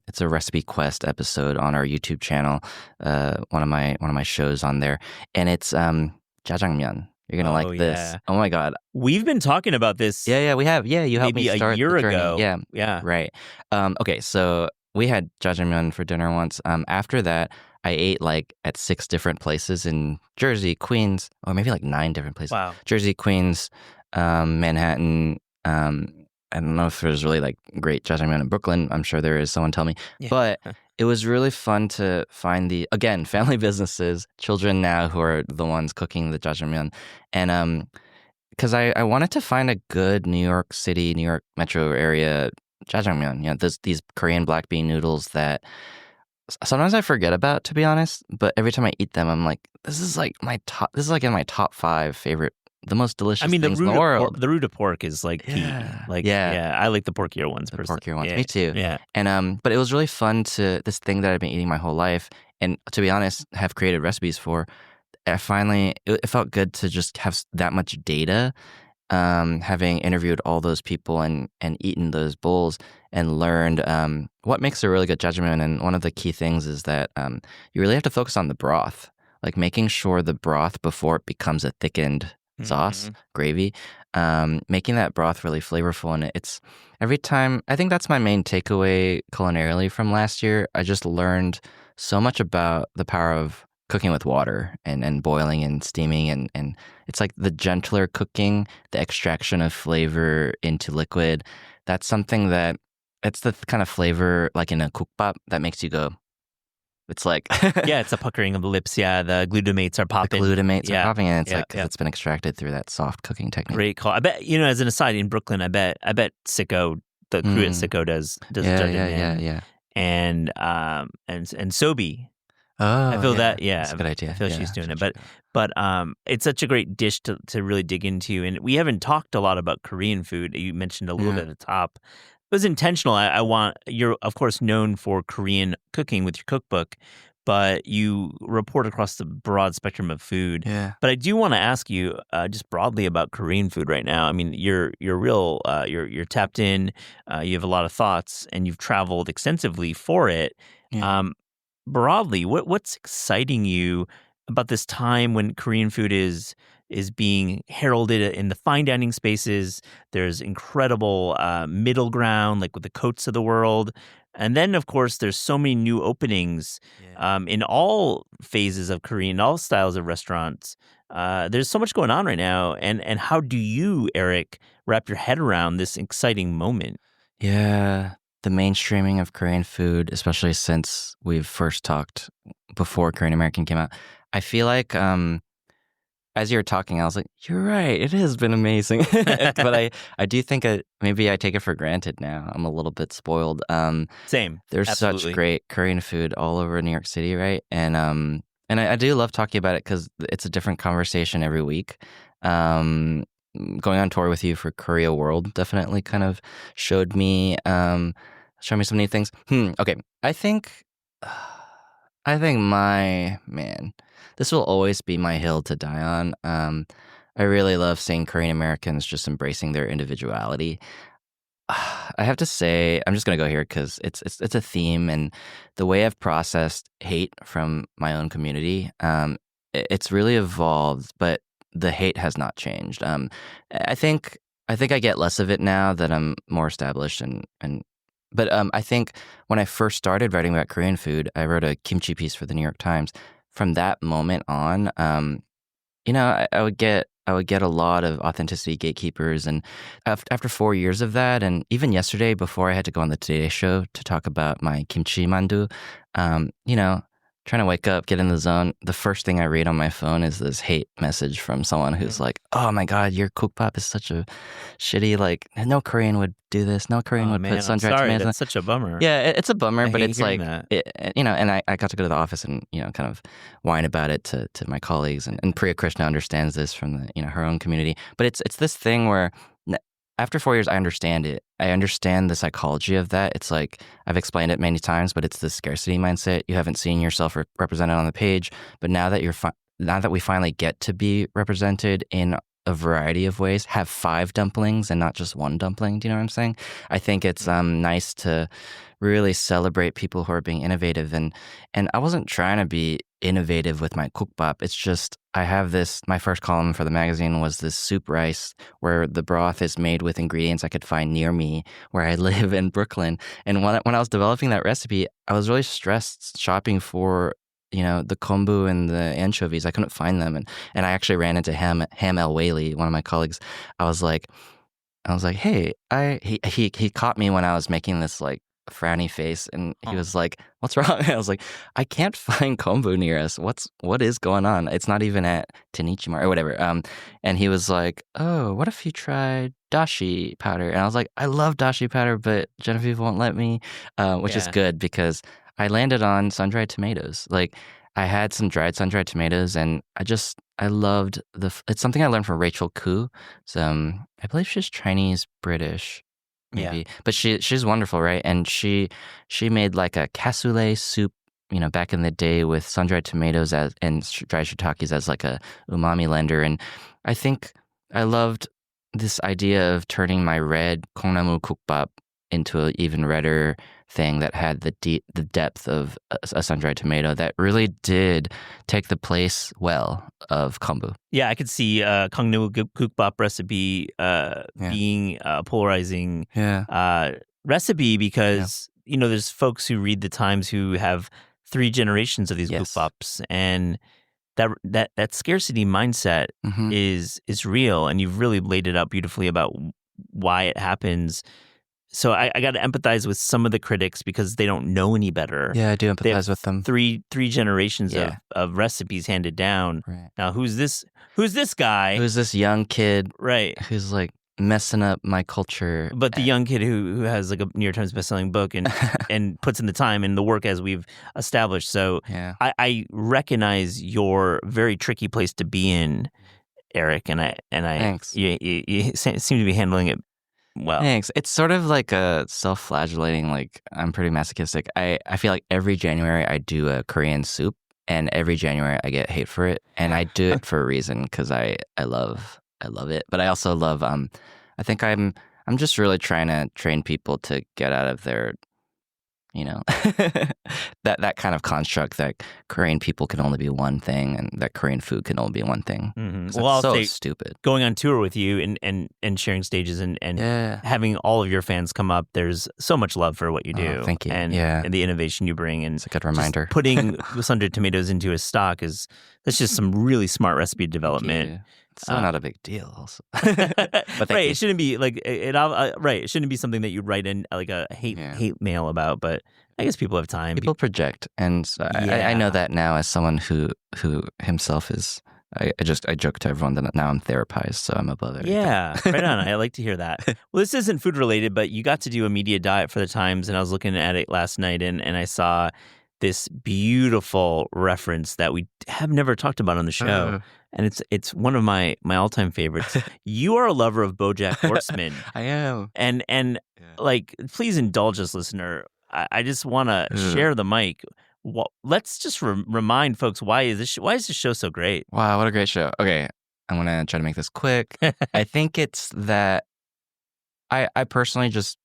It's a Recipe Quest episode on our YouTube channel. One of my shows on there, and it's Jajangmyeon. You're gonna like this. Yeah. Oh my god. We've been talking about this. Yeah, we have. Yeah, you helped maybe me start a year the journey. ago. Yeah, right. Okay, so we had jajangmyeon for dinner once. After that, I ate like at 6 different places in Jersey, Queens, or maybe like 9 different places. Wow. Jersey, Queens, Manhattan. I don't know if there's really like great jajangmyeon in Brooklyn. I'm sure there is. Someone tell me. Yeah. But it was really fun to find again, family businesses, children now who are the ones cooking the jajangmyeon. And because I wanted to find a good New York City, New York metro area jajangmyeon. These Korean black bean noodles that sometimes I forget about, to be honest. But every time I eat them, I'm like, this is like in my top 5 favorite, the most delicious things in the world. The root of pork is like key. I like the porkier ones. The porkier ones, yeah. me too. Yeah. And but it was really fun this thing that I've been eating my whole life, and to be honest, have created recipes for. It felt good to just have that much data, having interviewed all those people and eaten those bowls and learned what makes a really good jajangmyeon. And one of the key things is that you really have to focus on the broth, like making sure the broth before it becomes a thickened sauce, gravy, making that broth really flavorful. And it's every time, I think that's my main takeaway culinarily from last year. I just learned so much about the power of cooking with water and boiling and steaming, and it's like the gentler cooking, the extraction of flavor into liquid. That's something that it's the kind of flavor like in a kookbap that makes you go. It's like yeah, it's a puckering of the lips. Yeah, the glutamates are popping. Are popping, and it's like because it's been extracted through that soft cooking technique. Great call. I bet as an aside, in Brooklyn, I bet Sicko, the crew at Sicko does jajangmyeon. Yeah. And Sobi. Oh, I feel that. Yeah, that's a good idea. I feel she's doing it, but it's such a great dish to really dig into. And we haven't talked a lot about Korean food. You mentioned a little bit at the top. It was intentional. You're of course known for Korean cooking with your cookbook, but you report across the broad spectrum of food. Yeah. But I do want to ask you just broadly about Korean food right now. I mean, you're tapped in. You have a lot of thoughts, and you've traveled extensively for it. Yeah. Broadly, what's exciting you about this time when Korean food is being heralded in the fine dining spaces? There's incredible middle ground, like with the Coats of the world. And then, of course, there's so many new openings in all phases of Korean, all styles of restaurants. There's so much going on right now. And how do you, Eric, wrap your head around this exciting moment? Yeah. The mainstreaming of Korean food, especially since we've first talked before Korean American came out, I feel like as you were talking, I was like, you're right, it has been amazing. But I do think maybe I take it for granted now. I'm a little bit spoiled. Same. There's Absolutely. such great Korean food all over New York City, right? And I do love talking about it because it's a different conversation every week. Going on tour with you for Korea World definitely kind of showed me some new things. Okay, I think this will always be my hill to die on. I really love seeing Korean Americans just embracing their individuality. I have to say, I'm just gonna go here because it's a theme, and the way I've processed hate from my own community, it's really evolved, but the hate has not changed. I think I get less of it now that I'm more established, but I think when I first started writing about Korean food, I wrote a kimchi piece for the New York Times. From that moment on, I would get a lot of authenticity gatekeepers, and after 4 years of that, and even yesterday before I had to go on the Today Show to talk about my kimchi mandu, trying to wake up, get in the zone, the first thing I read on my phone is this hate message from someone who's like, oh my God, your kookbap is such a shitty, like, no Korean would do this. No Korean would put sun-dried tomatoes. That's such a bummer. Yeah, it's a bummer, but it's like, that. And I got to go to the office and, kind of whine about it to my colleagues. And Priya Krishna understands this from her own community. But it's this thing where after 4 years, I understand it. I understand the psychology of that. It's like, I've explained it many times, but it's the scarcity mindset. You haven't seen yourself represented on the page, but now that now that we finally get to be represented in a variety of ways, have 5 dumplings and not just 1 dumpling. Do you know what I'm saying? I think it's nice to really celebrate people who are being innovative. And I wasn't trying to be innovative with my cookbap. It's just I have this. My first column for the magazine was this soup rice where the broth is made with ingredients I could find near me where I live in Brooklyn. And when I was developing that recipe, I was really stressed shopping for the kombu and the anchovies. I couldn't find them, and I actually ran into Ham El Whaley, one of my colleagues. I was like, hey, he caught me when I was making this like frowny face, and he was like, what's wrong? I was like, I can't find kombu near us. What is going on? It's not even at Tenichimar or whatever. And he was like, oh, what if you tried dashi powder? And I was like, I love dashi powder, but Genevieve won't let me, which is good because I landed on sun-dried tomatoes. Like I had some sun-dried tomatoes, and I loved it's something I learned from Rachel Koo. So I believe she's Chinese British, maybe, but she's wonderful, right? And she made like a cassoulet soup, back in the day with sun-dried tomatoes and dried shiitakes as like a umami lender. And I think I loved this idea of turning my red kongnamu kukbap into an even redder thing that had the depth of a sun-dried tomato that really did take the place well of kombu. Yeah, I could see Kongnu Kukbap recipe being a polarizing recipe because there's folks who read the Times who have 3 generations of these kukbaps, and that scarcity mindset is real, and you've really laid it out beautifully about why it happens. So I got to empathize with some of the critics because they don't know any better. Yeah, I do empathize with them. Three generations of recipes handed down. Right. Now, who's this guy? Who's this young kid? Right. Who's like messing up my culture. But the young kid who has like a New York Times bestselling book and and puts in the time and the work as we've established. So I recognize your very tricky place to be in, Eric, and I Thanks. You seem to be handling it well. Thanks. It's sort of like a self-flagellating, like I'm pretty masochistic. I feel like every January I do a Korean soup, and every January I get hate for it. And I do it for a reason because I love it. But I also love, I think I'm just really trying to train people to get out of their, that kind of construct that Korean people can only be one thing and that Korean food can only be one thing. Mm-hmm. Well, I'll so say, stupid. Going on tour with you and sharing stages and having all of your fans come up, there's so much love for what you do. Thank you. And the innovation you bring. And it's a good reminder. Putting sun-dried tomatoes into a stock that's just some really smart recipe development. It's still not a big deal, also. But right, it shouldn't be like it shouldn't be something that you write in like a hate mail about. But I guess people have time. People project, and so I know that now as someone who himself is. I joke to everyone that now I'm therapized, so I'm above it. Yeah, right on. I like to hear that. Well, this isn't food related, but you got to do a media diet for the Times, and I was looking at it last night, and I saw this beautiful reference that we have never talked about on the show. And it's one of my all-time favorites. You are a lover of BoJack Horseman. I am. And like, please indulge us, listener. I just want to share the mic. Well, let's just remind folks, why is this show so great? Wow, what a great show. Okay, I'm going to try to make this quick. I think it's that I personally just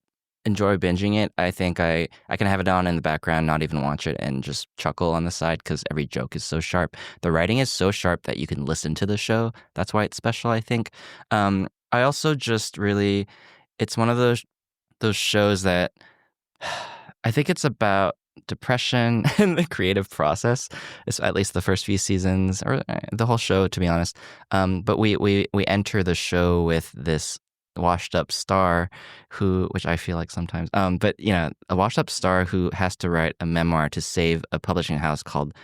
enjoy binging it. I think I can have it on in the background, not even watch it, and just chuckle on the side because every joke is so sharp. The writing is so sharp that you can listen to the show. That's why it's special, I think. I also just really, it's one of those shows that I think it's about depression and the creative process. It's at least the first few seasons, or the whole show, to be honest. But we enter the show with this washed up star which I feel like sometimes, but a washed up star who has to write a memoir to save a publishing house called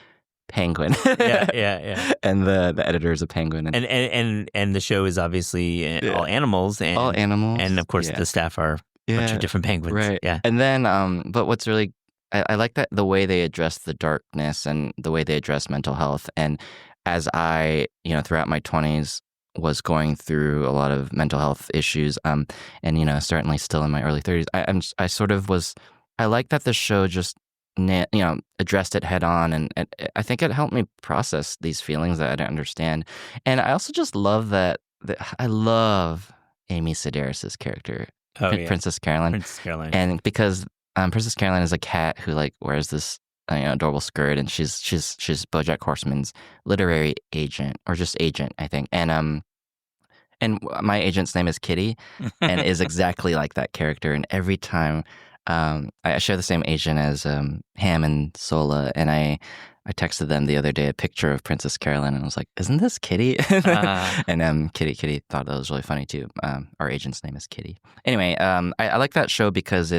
Penguin. Yeah. And the editor is a penguin. And the show is obviously all animals. All animals. And of course the staff are a bunch of different penguins. Right. Yeah. And then, but what's really, I like that the way they address the darkness and the way they address mental health. And as I, throughout my 20s, was going through a lot of mental health issues, and certainly still in my early 30s. I like that the show just addressed it head on, and I think it helped me process these feelings that I didn't understand. And I also just love that I love Amy Sedaris's character, Princess Caroline. Princess Caroline, and because Princess Caroline is a cat who like wears this adorable skirt, and she's BoJack Horseman's literary agent, or just agent, I think. And my agent's name is Kitty, and is exactly like that character. And every time, I share the same agent as Ham and Sola, and I texted them the other day a picture of Princess Carolyn, and I was like, "Isn't this Kitty?" And Kitty thought that was really funny too. Our agent's name is Kitty. Anyway, I like that show because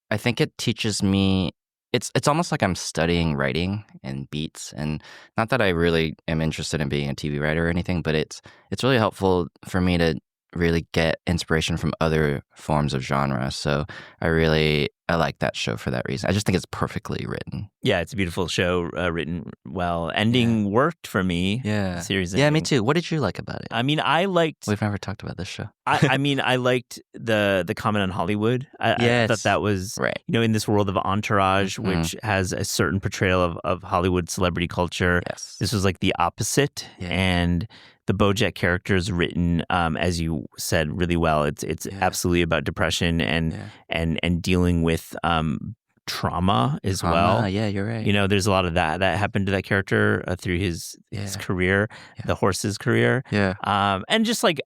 I think it teaches me. It's almost like I'm studying writing and beats, and not that I really am interested in being a TV writer or anything, but it's really helpful for me to really get inspiration from other forms of genre. So I like that show for that reason. I just think it's perfectly written. Yeah, it's a beautiful show, written well. Ending worked for me. Yeah. Series Yeah, me ending. too. What did you like about it? I mean, I liked. We've never talked about this show. I mean, I liked the comment on Hollywood. I Yes. thought that was Right. in this world of Entourage, which has a certain portrayal of Hollywood celebrity culture. Yes. This was like the opposite, Yeah. and the BoJack character is written, as you said, really well. It's absolutely about depression and dealing with trauma as well. Yeah, you're right. There's a lot of that happened to that character through his career, the horse's career. Yeah. And just like,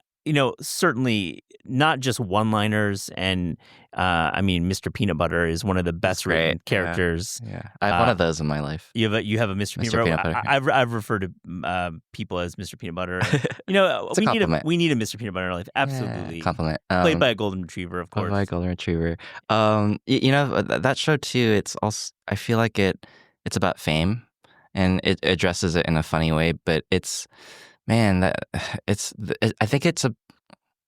certainly not just one-liners. And I mean, Mr. Peanut Butter is one of the best written characters. Yeah. I have one of those in my life. You have a Mr. Peanut Butter. I've referred to people as Mr. Peanut Butter. It's a compliment. We need a Mr. Peanut Butter in our life. Absolutely. Yeah, compliment. Played by a golden retriever, of course. Played by a golden retriever. That show too. It's also, I feel like it's about fame, and it addresses it in a funny way. But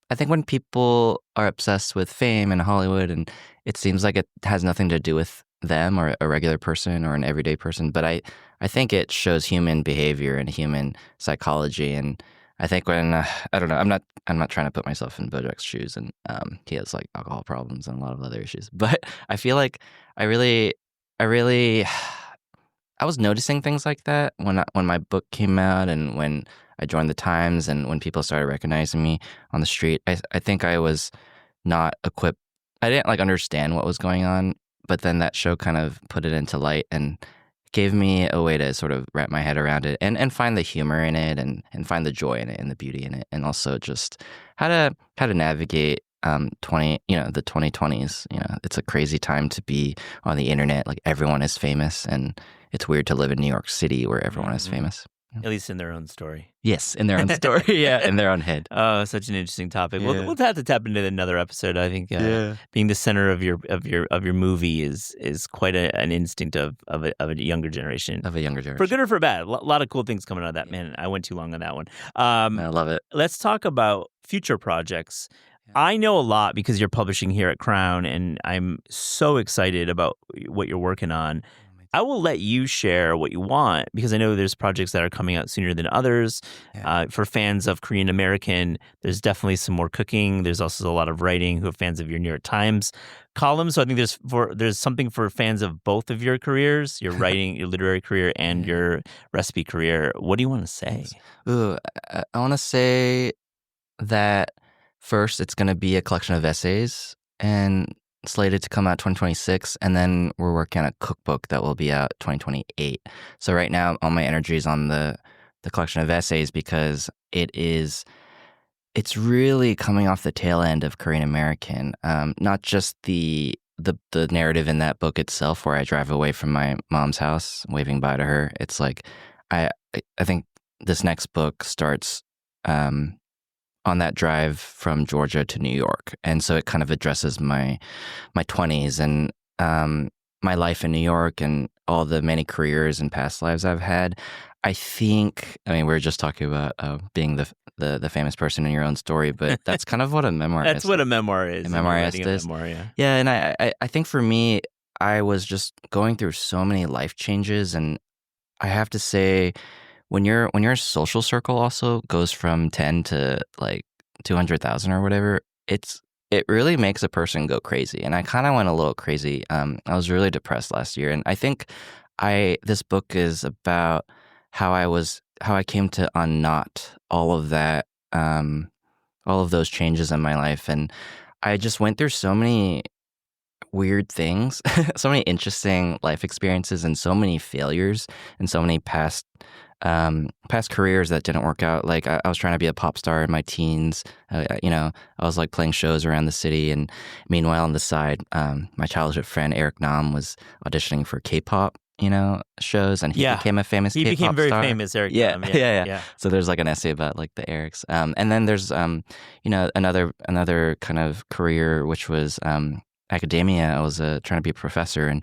I think when people are obsessed with fame in Hollywood, and it seems like it has nothing to do with them or a regular person or an everyday person, but I think it shows human behavior and human psychology. And I think when I don't know, I'm not trying to put myself in BoJack's shoes, and he has like alcohol problems and a lot of other issues, but I feel like I was noticing things like that when my book came out, and when I joined the Times, and when people started recognizing me on the street. I think I was not equipped. I didn't understand what was going on, but then that show kind of put it into light and gave me a way to sort of wrap my head around it and find the humor in it, and find the joy in it and the beauty in it, and also just how to navigate the 2020s. It's a crazy time to be on the internet. Like, everyone is famous, and it's weird to live in New York City where everyone is famous. At least in their own story. Yes, in their own story. Yeah, in their own head. Oh, such an interesting topic. Yeah. We'll have to tap into another episode. I think being the center of your movie is quite an instinct of a younger generation. Of a younger generation. For good or for bad. A lot of cool things coming out of that. Man, I went too long on that one. I love it. Let's talk about future projects. Yeah. I know a lot because you're publishing here at Crown, and I'm so excited about what you're working on. I will let you share what you want, because I know there's projects that are coming out sooner than others. Yeah. For fans of Korean American, there's definitely some more cooking. There's also a lot of writing who are fans of your New York Times columns. So I think there's something for fans of both of your careers, your writing, your literary career, and your recipe career. What do you want to say? Ooh, I want to say that first, it's going to be a collection of essays, and slated to come out 2026, and then we're working on a cookbook that will be out 2028. So right now, all my energy is on the collection of essays, because it's really coming off the tail end of Korean American. Not just the narrative in that book itself, where I drive away from my mom's house waving bye to her. It's like I think this next book starts on that drive from Georgia to New York. And so it kind of addresses my 20s and my life in New York, and all the many careers and past lives I've had. I mean, we were just talking about being the famous person in your own story, but that's kind of what a memoir is. That's what a memoir is. A memoirist is. Memoir, yeah. Yeah, and I think for me, I was just going through so many life changes, and I have to say, when your social circle also goes from 10 to like 200,000 or whatever, it really makes a person go crazy. And I kind of went a little crazy. I was really depressed last year, and I think this book is about how I came to unknot all of that, all of those changes in my life. And I just went through so many weird things, so many interesting life experiences, and so many failures, and so many past careers that didn't work out. Like I was trying to be a pop star in my teens. I was like playing shows around the city, and meanwhile on the side, my childhood friend Eric Nam was auditioning for K-pop, shows, and he became a famous He K-pop became very star. famous, Eric. Yeah, Nam. yeah. So there's like an essay about like the Erics, and then there's another kind of career which was academia. I was trying to be a professor, and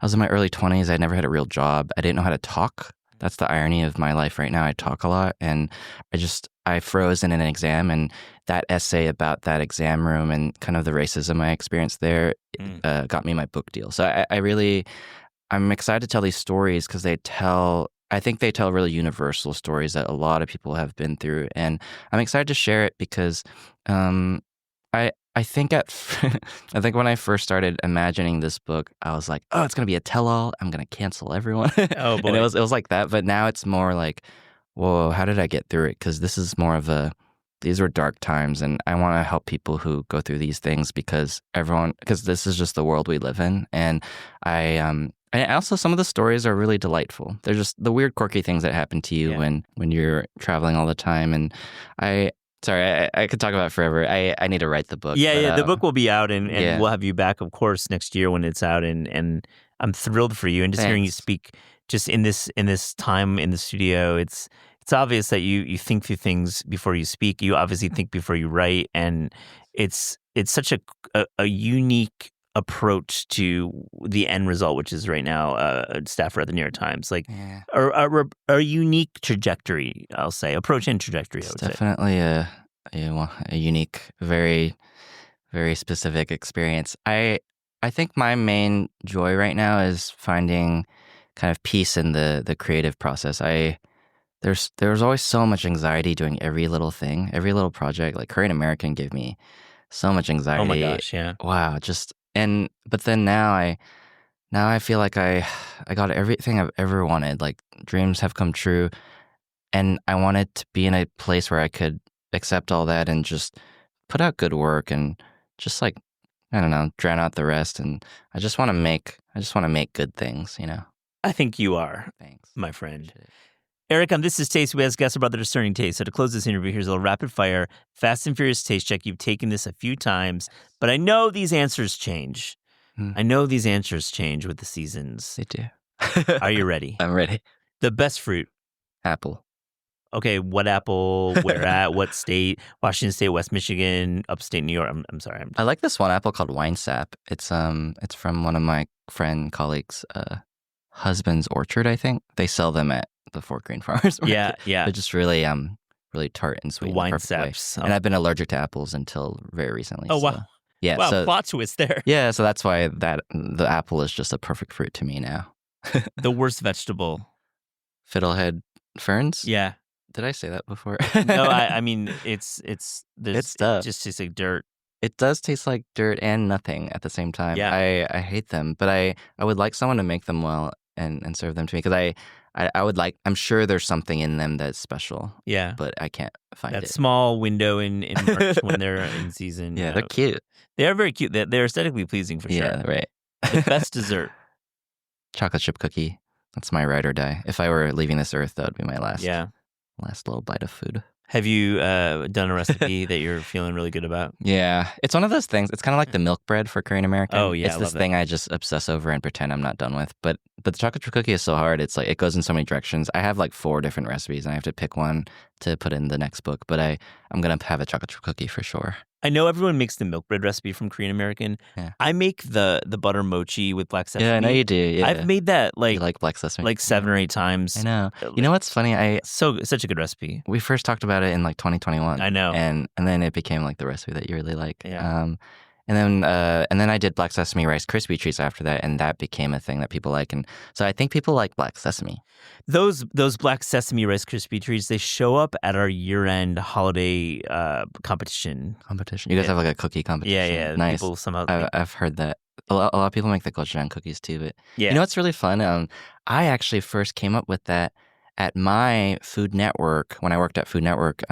I was in my early 20s. I'd never had a real job. I didn't know how to talk. That's the irony of my life right now. I talk a lot, and I froze in an exam, and that essay about that exam room and kind of the racism I experienced there got me my book deal. So I'm excited to tell these stories because I think they tell really universal stories that a lot of people have been through, and I'm excited to share it because I think I think when I first started imagining this book, I was like, oh, it's gonna be a tell-all. I'm gonna cancel everyone. Oh boy. And it was like that. But now it's more like, whoa, how did I get through it? Because this is more of these were dark times, and I want to help people who go through these things because this is just the world we live in. And and also some of the stories are really delightful. They're just the weird, quirky things that happen to you when you're traveling all the time. And Sorry, I could talk about it forever. I need to write the book. Yeah. The book will be out, and we'll have you back, of course, next year when it's out. And I'm thrilled for you. And just hearing you speak, just in this time in the studio, it's obvious that you think through things before you speak. You obviously think before you write, and it's such a unique approach to the end result, which is right now a staffer at the New York Times, like a unique trajectory. I'll say approach and trajectory. It's definitely a unique, very, very specific experience. I think my main joy right now is finding kind of peace in the creative process. There's always so much anxiety doing every little thing, every little project. Like Korean American gave me so much anxiety. Oh my gosh, yeah. Wow, but then now I feel like I got everything I've ever wanted. Like dreams have come true, and I wanted to be in a place where I could accept all that and just put out good work and just like, I don't know, drown out the rest. And I just want to make good things, I think you are. Thanks, my friend. Eric, on This Is Taste, we ask guests about their discerning taste. So to close this interview, here's a little rapid fire, fast and furious taste check. You've taken this a few times, but I know these answers change. I know these answers change with the seasons. They do. Are you ready? I'm ready. The best fruit. Apple. Okay, what apple? Where at? What state? Washington State, West Michigan, upstate New York. I'm sorry. I like this one apple called Wine Sap. It's from one of my colleagues' husband's orchard. I think they sell them at the Fort Greene Farmers Market. Yeah. They're just really tart and sweet. Wine saps. And I've been allergic to apples until very recently. Oh, wow. Yeah. Wow, so, plot twist there. Yeah, so that's why the apple is just a perfect fruit to me now. The worst vegetable. Fiddlehead ferns? Yeah. Did I say that before? No, I mean it's tough. It just tastes like dirt. It does taste like dirt and nothing at the same time. Yeah. I hate them, but I would like someone to make them well and serve them to me because I would like. I'm sure there's something in them that's special. Yeah, but I can't find that it. small window in March when they're in season. Yeah, they're cute. They are very cute. They're aesthetically pleasing for sure. Yeah, right. The best dessert. Chocolate chip cookie. That's my ride or die. If I were leaving this earth, that would be my last little bite of food. Have you done a recipe that you're feeling really good about? Yeah. It's one of those things. It's kind of like the milk bread for Korean American. Oh, yeah. It's this thing I just obsess over and pretend I'm not done with. But the chocolate chip cookie is so hard. It's like it goes in so many directions. I have like 4 different recipes and I have to pick one to put in the next book. But I'm going to have a chocolate chip cookie for sure. I know everyone makes the milk bread recipe from Korean American. Yeah. I make the butter mochi with black sesame. Yeah, I know you do. Yeah. I've made that you like black sesame? Like 7 or 8 times. I know. You know what's funny? Such a good recipe. We first talked about it in like 2021. I know. And then it became like the recipe that you really like. Yeah. And then I did black sesame Rice Krispie treats after that, and that became a thing that people like. And so I think people like black sesame. Those black sesame Rice Krispie treats, they show up at our year-end holiday competition. You guys have like a cookie competition. Yeah. Nice. People somehow I've heard that. A lot of people make the gochujang cookies too. But yeah. You know what's really fun? I actually first came up with that at my Food Network when I worked at Food Network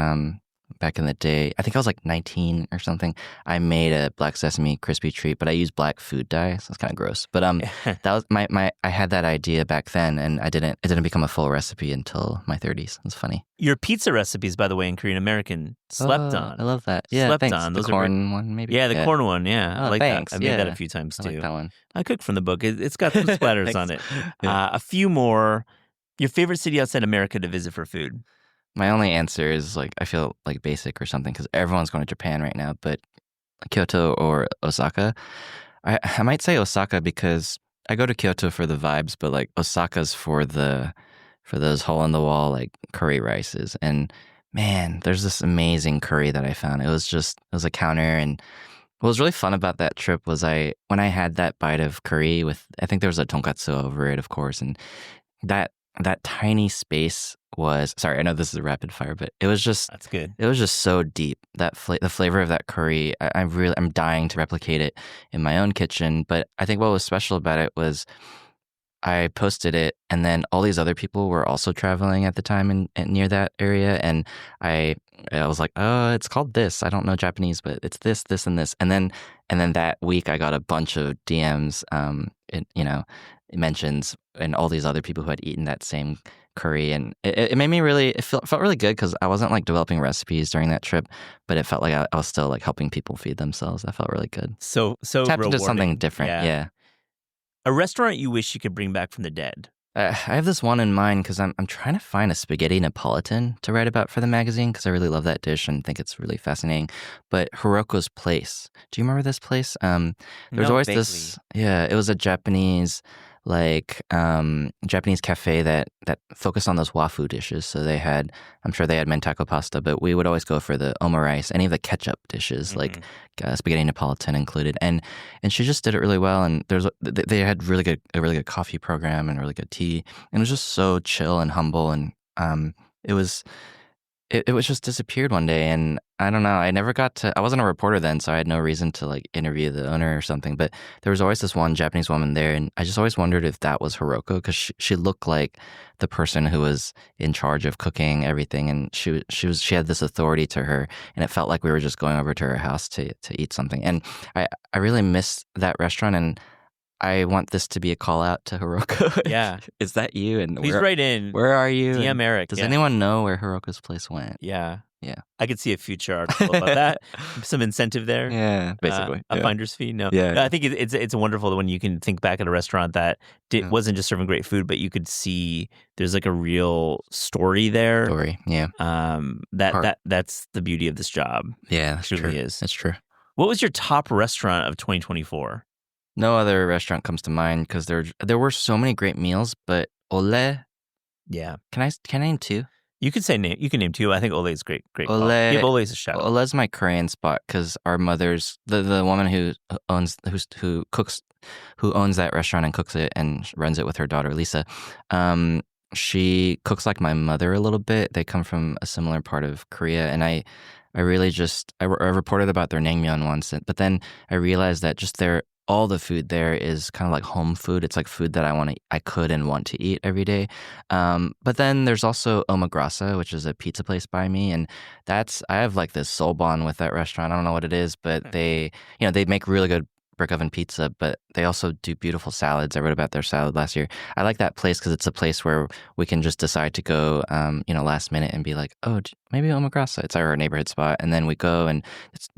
back in the day. I think I was like 19 or something. I made a black sesame crispy treat, but I used black food dye, so it's kind of gross. But that was my I had that idea back then, and it didn't become a full recipe until my 30s. It's funny. Your pizza recipes, by the way, in Korean American, slept on. I love that. Yeah, slept thanks. on. The Those corn one, maybe. Yeah, the corn one. Yeah, I Oh, like thanks. that. I made that a Yeah. few times I too. like that one. I cook from the book. It's got some splatters on it. Yeah. A few more. Your favorite city outside America to visit for food? My only answer is like I feel like basic or something because everyone's going to Japan right now, but Kyoto or Osaka. I might say Osaka because I go to Kyoto for the vibes, but like Osaka's for those hole in the wall like curry rices. And man, there's this amazing curry that I found. It was a counter, and what was really fun about that trip was when I had that bite of curry with, I think there was a tonkatsu over it, of course, and that tiny space was, sorry, I know this is a rapid fire, but That's good. it was just so deep. The flavor of that curry, I'm dying to replicate it in my own kitchen. But I think what was special about it was I posted it, and then all these other people were also traveling at the time in near that area, and I was like, oh, it's called this. I don't know Japanese, but it's this, this, and this. And then that week I got a bunch of DMs, mentions, and all these other people who had eaten that same curry, and it made me really. It felt really good because I wasn't like developing recipes during that trip, but it felt like I was still like helping people feed themselves. That felt really good. So Tapped into rewarding. something different. Yeah. A restaurant you wish you could bring back from the dead? I have this one in mind because I'm trying to find a spaghetti Napolitan to write about for the magazine because I really love that dish and think it's really fascinating. But Hiroko's Place. Do you remember this place? There's No, always vaguely. this. Yeah, it was a Japanese Japanese cafe that focused on those wafu dishes. So I'm sure they had mentaiko pasta, but we would always go for the omurice, any of the ketchup dishes, like spaghetti Napolitan included. And she just did it really well. And they had a really good coffee program and really good tea. And it was just so chill and humble. And it was just disappeared one day, and I don't know. I wasn't a reporter then, so I had no reason to like interview the owner or something. But there was always this one Japanese woman there, and I just always wondered if that was Hiroko because she looked like the person who was in charge of cooking everything, and she had this authority to her, and it felt like we were just going over to her house to eat something. And I really miss that restaurant, and I want this to be a call out to Hiroko. Yeah. Is that you? And Please write in. where are you? DM Eric. Does yeah. anyone know where Hiroko's Place went? Yeah. Yeah. I could see a future article about that. Some incentive there. Yeah, basically. A yeah. finder's fee. No. Yeah. No, I think it's wonderful when you can think back at a restaurant that wasn't just serving great food, but you could see there's like a real story there. Yeah. That's the beauty of this job. Yeah, that's Truly true. is. That's true. What was your top restaurant of 2024? No other restaurant comes to mind because there were so many great meals, but Ole. Yeah. Can I name two? You can name two. I think Ole is great. Great. Ole. Call. Give Ole's a shout out. Ole's my Korean spot because our mother's the woman who owns that restaurant and cooks it and runs it with her daughter Lisa. She cooks like my mother a little bit. They come from a similar part of Korea, and I really I reported about their naengmyeon once, but then I realized that just all the food there is kind of like home food. It's like food that I could and want to eat every day. But then there's also Omagrasa, which is a pizza place by me, and I have like this soul bond with that restaurant. I don't know what it is, but they make really good brick oven pizza, but they also do beautiful salads. I wrote about their salad last year. I like that place because it's a place where we can just decide to go, last minute and be like, oh, maybe Omagrasa. It's our neighborhood spot. And then we go, and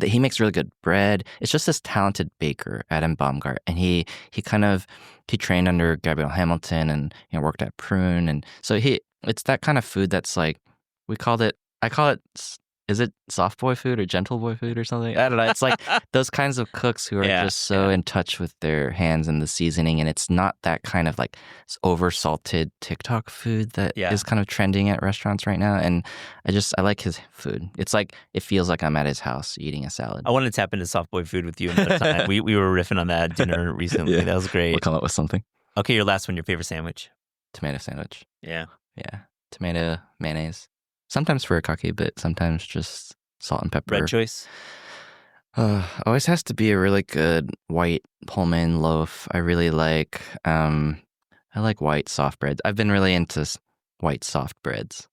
he makes really good bread. It's just this talented baker, Adam Baumgart. And he trained under Gabrielle Hamilton and worked at Prune. And so it's that kind of food that's like, I call it, is it soft boy food or gentle boy food or something? I don't know. It's like those kinds of cooks who are just so in touch with their hands and the seasoning. And it's not that kind of like over salted TikTok food that is kind of trending at restaurants right now. And I like his food. It's like, it feels like I'm at his house eating a salad. I wanted to tap into soft boy food with you another time. we were riffing on that at dinner recently. Yeah. That was great. We'll come up with something. Okay, your last one, your favorite sandwich. Tomato sandwich. Yeah. Yeah. Tomato, mayonnaise. Sometimes furikake, but sometimes just salt and pepper. Bread choice? Always has to be a really good white Pullman loaf. I really like, I like white soft breads. I've been really into white soft breads.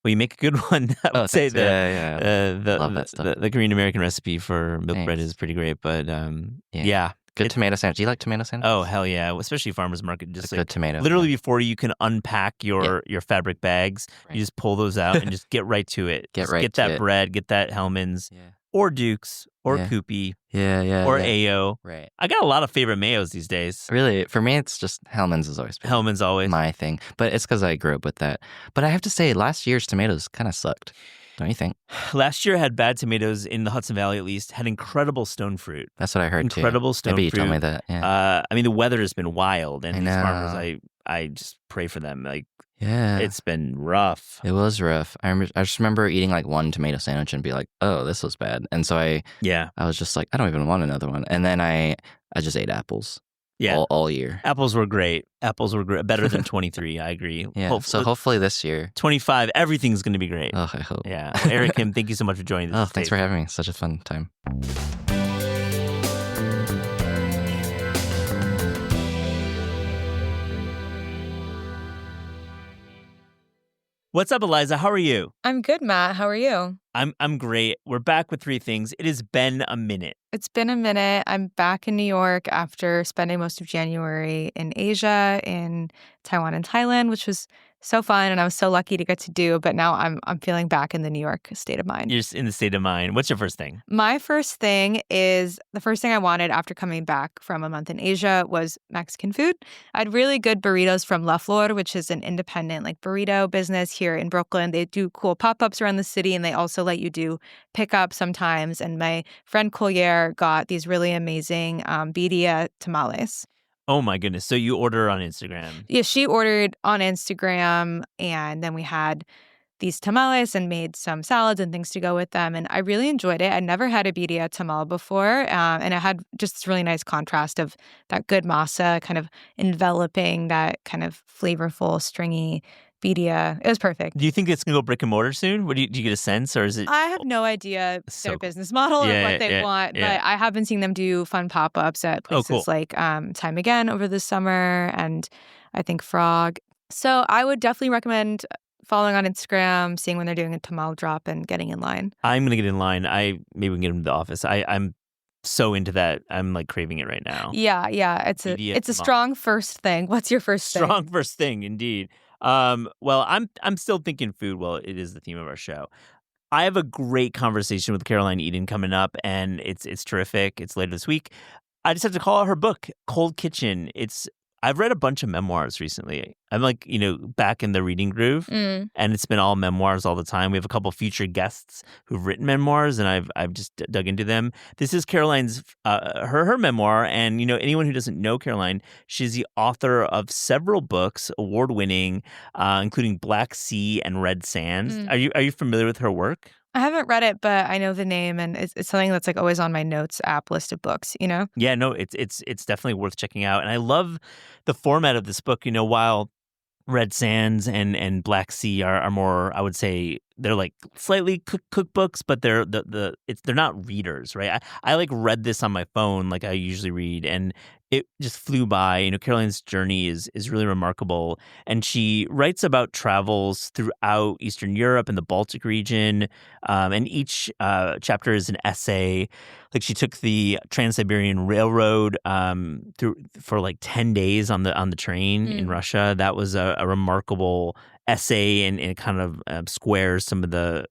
Well, you make a good one. I would say thanks. Yeah. Love that stuff. the Korean American recipe for milk bread Thanks. is pretty great. But Yeah. Good tomato sandwich. Do you like tomato sandwiches? Oh, hell yeah. Especially farmer's market. Just A good tomato. literally before you can unpack your fabric bags, you just pull those out and just get right to it. Get that bread, get that Hellman's or Duke's or Koopy or Ayo. Right. I got a lot of favorite mayos these days. Really? For me, it's just Hellman's has always been Hellman's always my thing. But it's because I grew up with that. But I have to say, last year's tomatoes kind of sucked. Don't you think? Last year had bad tomatoes in the Hudson Valley, at least. Had incredible stone fruit. That's what I heard Incredible stone Maybe fruit. you told me that. Yeah. I mean, the weather has been wild, and I these know. farmers, I just pray for them. Yeah. It's been rough. It was rough. I just remember eating like one tomato sandwich and be like, oh, this was bad. And so I was just like, I don't even want another one. And then I just ate apples. Yeah. All year. Apples were great. Better than 23, I agree. Yeah. So hopefully this year. 25, everything's going to be great. Oh, I hope. Yeah. Well, Eric Kim, thank you so much for joining this. Oh, thanks for having me. Such a fun time. What's up, Eliza? How are you? I'm good, Matt. How are you? I'm great. We're back with 3 things. It has been a minute. It's been a minute. I'm back in New York after spending most of January in Asia, in Taiwan and Thailand, which was so fun, and I was so lucky to get to do. But now I'm feeling back in the New York state of mind. You're just in the state of mind. What's your first thing? My first thing is the first thing I wanted after coming back from a month in Asia was Mexican food. I had really good burritos from La Flor, which is an independent burrito business here in Brooklyn. They do cool pop-ups around the city, and they also let you do pickup sometimes. And my friend Collier got these really amazing birria tamales. Oh my goodness. So you order on Instagram. Yeah, she ordered on Instagram, and then we had these tamales and made some salads and things to go with them. And I really enjoyed it. I'd never had a birria tamal before, and it had just this really nice contrast of that good masa kind of enveloping that kind of flavorful, stringy birria. It was perfect. Do you think it's going to go brick and mortar soon? Do you get a sense, or is it? I have no idea their business model or what they want, but I have been seeing them do fun pop-ups at places like Time Again over the summer, and I think Frog. So I would definitely recommend following on Instagram, seeing when they're doing a tamal drop, and getting in line. I'm going to get in line. Maybe we can get into the office. I'm so into that. I'm craving it right now. Yeah. It's a strong first thing. What's your first thing? Strong first thing, indeed. Well, I'm still thinking food. Well, it is the theme of our show. I have a great conversation with Caroline Eden coming up, and it's terrific. It's later this week. I just have to call out her book, Cold Kitchen. I've read a bunch of memoirs recently. I'm back in the reading groove, and it's been all memoirs all the time. We have a couple future guests who've written memoirs, and I've just dug into them. This is Caroline's her memoir, and anyone who doesn't know Caroline, she's the author of several books, award-winning, including Black Sea and Red Sands. Are you familiar with her work? I haven't read it, but I know the name, and it's something that's always on my notes app list of books, Yeah, no, it's definitely worth checking out. And I love the format of this book. While Red Sands and Black Sea are more, I would say, they're slightly cookbooks, but they're not readers, right? I read this on my phone like I usually read, and it just flew by. Caroline's journey is really remarkable, and she writes about travels throughout Eastern Europe and the Baltic region, and each chapter is an essay. She took the Trans-Siberian Railroad for 10 days on the train in Russia. That was a remarkable essay, and it kind of squares some of the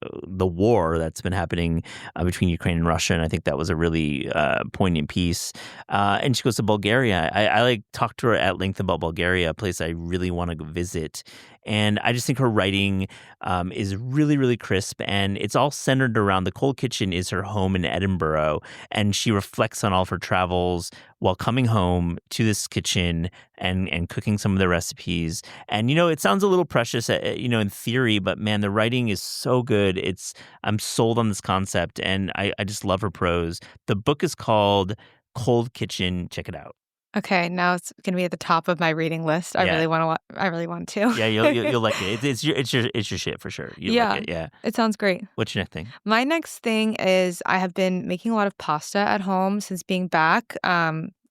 war that's been happening between Ukraine and Russia, and I think that was a really poignant piece. And she goes to Bulgaria. I talked to her at length about Bulgaria, a place I really want to go visit. And I just think her writing is really, really crisp, and it's all centered around the Cold Kitchen is her home in Edinburgh, and she reflects on all of her travels while coming home to this kitchen and cooking some of the recipes. And, it sounds a little precious, in theory, but man, the writing is so good. I'm sold on this concept, and I just love her prose. The book is called Cold Kitchen. Check it out. Okay, now it's going to be at the top of my reading list. I really want to. Yeah, you'll like it. It's your shit for sure. You'll like it. Yeah, it sounds great. What's your next thing? My next thing is I have been making a lot of pasta at home since being back.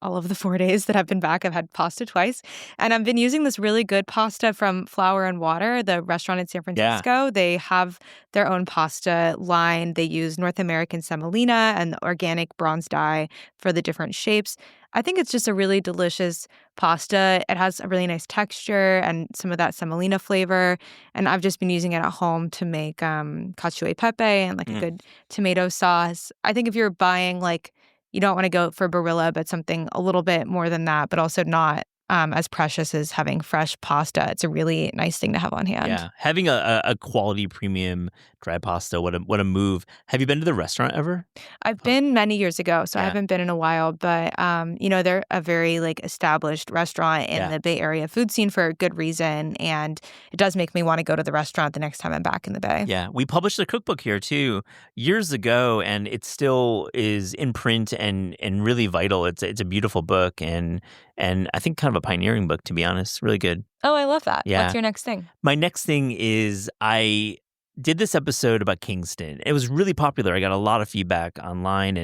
all of the 4 days that I've been back. I've had pasta twice. And I've been using this really good pasta from Flour and Water, the restaurant in San Yeah. Francisco. They have their own pasta line. They use North American semolina and the organic bronze dye for the different shapes. I think it's just a really delicious pasta. It has a really nice texture and some of that semolina flavor. And I've just been using it at home to make cacio e pepe and like a good tomato sauce. I think if you're buying like, you don't want to go for Barilla, but something a little bit more than that, but also not as precious as having fresh pasta. It's a really nice thing to have on hand. Yeah, having a quality premium dry pasta, what a move. Have you been to the restaurant ever? I've been many years ago, so I Yeah. haven't been in a while, but they're a very like established restaurant in Yeah. the Bay Area food scene for a good reason, and it does make me want to go to the restaurant the next time I'm back in the Bay. Yeah, we published a cookbook here too years ago, and it still is in print and really vital. It's a beautiful book and I think kind of a pioneering book, to be honest. Really good. Oh, I love that. Yeah. What's your next thing? My next thing is I did this episode about Kingston. It was really popular. I got a lot of feedback online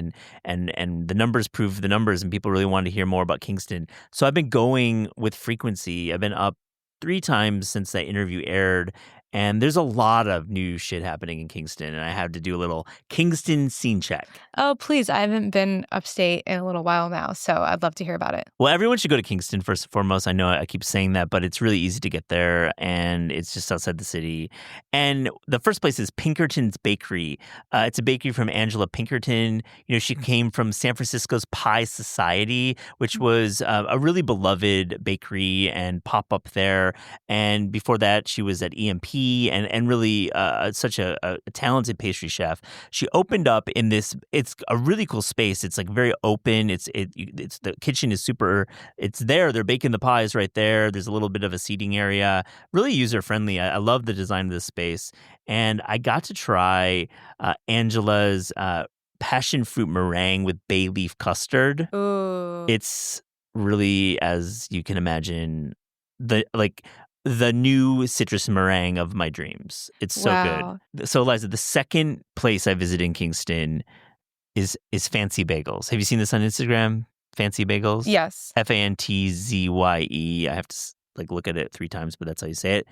and the numbers prove the numbers and people really wanted to hear more about Kingston. So I've been going with frequency. I've been up 3 times since that interview aired. And there's a lot of new shit happening in Kingston, and I had to do a little Kingston scene check. Oh, please. I haven't been upstate in a little while now, so I'd love to hear about it. Well, everyone should go to Kingston first and foremost. I know I keep saying that, but it's really easy to get there, and it's just outside the city. And the first place is Pinkerton's Bakery. It's a bakery from Angela Pinkerton. You know, she came from San Francisco's Pie Society, which was a really beloved bakery and pop-up there. And before that, she was at EMP. And really such a talented pastry chef. She opened up in this. It's a really cool space. It's like very open. It's the kitchen is super. It's there. They're baking the pies right there. There's a little bit of a seating area. Really user friendly. I love the design of this space. And I got to try Angela's passion fruit meringue with bay leaf custard. Ooh. It's really, as you can imagine, the new citrus meringue of my dreams. It's so Wow. good. So, Eliza, the second place I visited in Kingston is Fancy Bagels. Have you seen this on Instagram? Fancy Bagels? Yes. Fantzye. I have to look at it 3 times, but that's how you say it.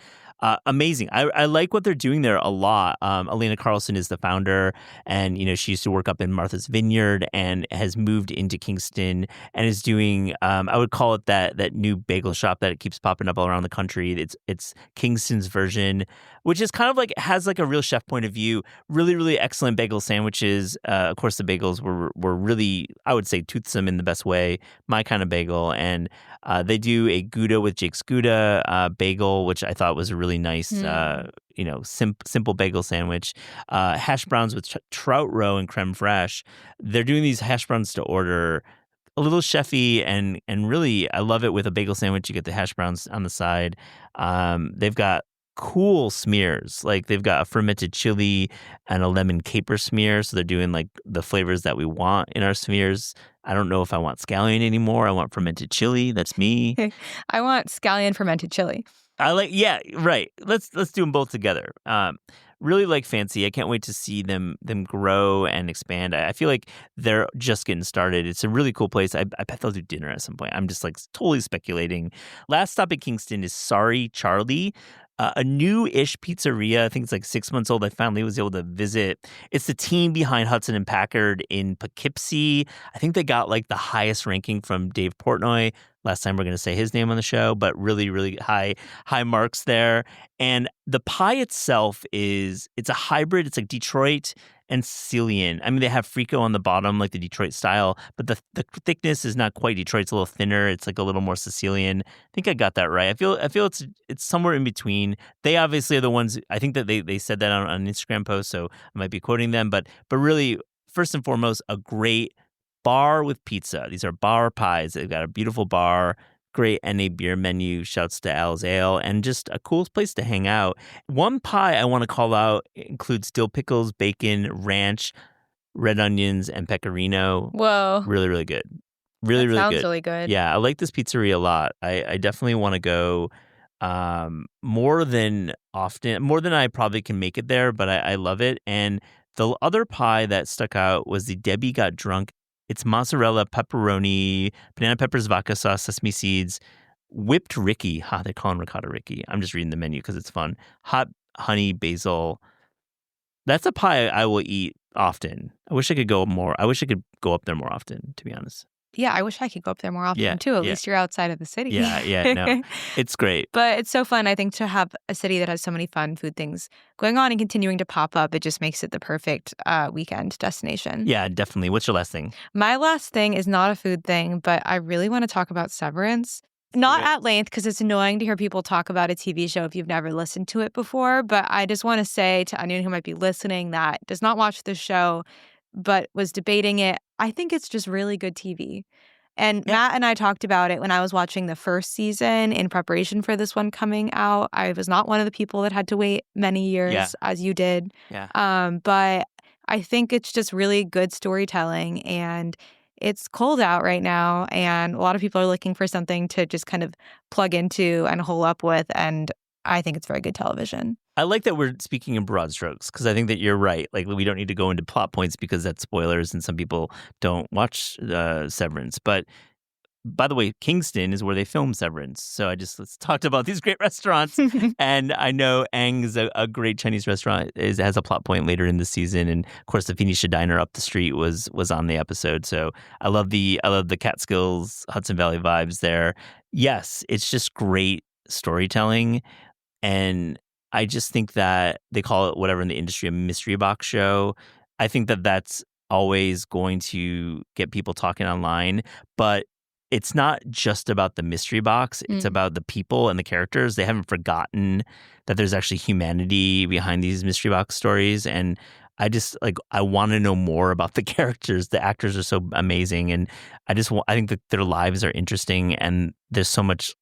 Amazing. I like what they're doing there a lot. Elena Carlson is the founder, and she used to work up in Martha's Vineyard and has moved into Kingston and is doing. I would call it that new bagel shop that it keeps popping up all around the country. It's Kingston's version, which is kind of like has like a real chef point of view. Really, really excellent bagel sandwiches. Of course, the bagels were really, I would say, toothsome in the best way. My kind of bagel, and they do a Gouda with Jake's Gouda bagel, which I thought was a really nice, simple bagel sandwich. Hash browns with trout roe and creme fraiche. They're doing these hash browns to order. A little chefy and really, I love it with a bagel sandwich. You get the hash browns on the side. They've got cool smears. Like they've got a fermented chili and a lemon caper smear. So they're doing like the flavors that we want in our smears. I don't know if I want scallion anymore. I want fermented chili. That's me. I want scallion fermented chili. Yeah, right. Let's do them both together. Really like Fancy. I can't wait to see them grow and expand. I feel like they're just getting started. It's a really cool place. I bet they'll do dinner at some point. I'm just like totally speculating. Last stop in Kingston is Sorry Charlie. A new-ish pizzeria. I think it's like 6 months old. I finally was able to visit. It's the team behind Hudson and Packard in Poughkeepsie. I think they got like the highest ranking from Dave Portnoy. Last time we're going to say his name on the show, but really, really high marks there. And the pie itself it's a hybrid. It's like Detroit and Sicilian. I mean, they have frico on the bottom, like the Detroit style, but the thickness is not quite Detroit. It's a little thinner. It's like a little more Sicilian. I think I got that right. I feel it's somewhere in between. They obviously are the ones. I think that they said that on an Instagram post, so I might be quoting them. But really, first and foremost, a great bar with pizza. These are bar pies. They've got a beautiful bar. Great NA beer menu. Shouts to Al's Ale, and just a cool place to hang out. One pie I want to call out includes dill pickles, bacon, ranch, red onions, and pecorino. Whoa. Really, really good. Really, That really sounds good. really good. Yeah, I like this pizzeria a lot. I definitely want to go more than often, more than I probably can make it there, but I love it. And the other pie that stuck out was the Debbie Got Drunk It's mozzarella, pepperoni, banana peppers, vodka sauce, sesame seeds, whipped Ricky. They call him ricotta Ricky. I'm just reading the menu because it's fun. Hot honey basil. That's a pie I will eat often. I wish I could go up there more often, to be honest. Yeah, I wish I could go up there more often too. At least you're outside of the city. Yeah, no. It's great. But it's so fun, I think, to have a city that has so many fun food things going on and continuing to pop up. It just makes it the perfect weekend destination. Yeah, definitely. What's your last thing? My last thing is not a food thing, but I really want to talk about Severance. Not at length, because it's annoying to hear people talk about a TV show if you've never listened to it before. But I just want to say to anyone who might be listening that does not watch the show but was debating it, I think it's just really good TV. And Matt and I talked about it when I was watching the first season in preparation for this one coming out. I was not one of the people that had to wait many years as you did. But I think it's just really good storytelling, and it's cold out right now, and a lot of people are looking for something to just kind of plug into and hole up with, and I think it's very good television. I like that we're speaking in broad strokes because I think that you're right. Like, we don't need to go into plot points because that's spoilers and some people don't watch Severance. But by the way, Kingston is where they filmed Severance. So let's talk about these great restaurants. And I know Ang is a great Chinese restaurant. It has a plot point later in the season. And of course, the Phoenicia Diner up the street was on the episode. So I love the Catskills, Hudson Valley vibes there. Yes, it's just great storytelling. And I just think that they call it whatever in the industry a mystery box show. I think that that's always going to get people talking online, but it's not just about the mystery box. It's about the people and the characters. They haven't forgotten that there's actually humanity behind these mystery box stories. And I want to know more about the characters. The actors are so amazing. And I think that their lives are interesting, and there's so much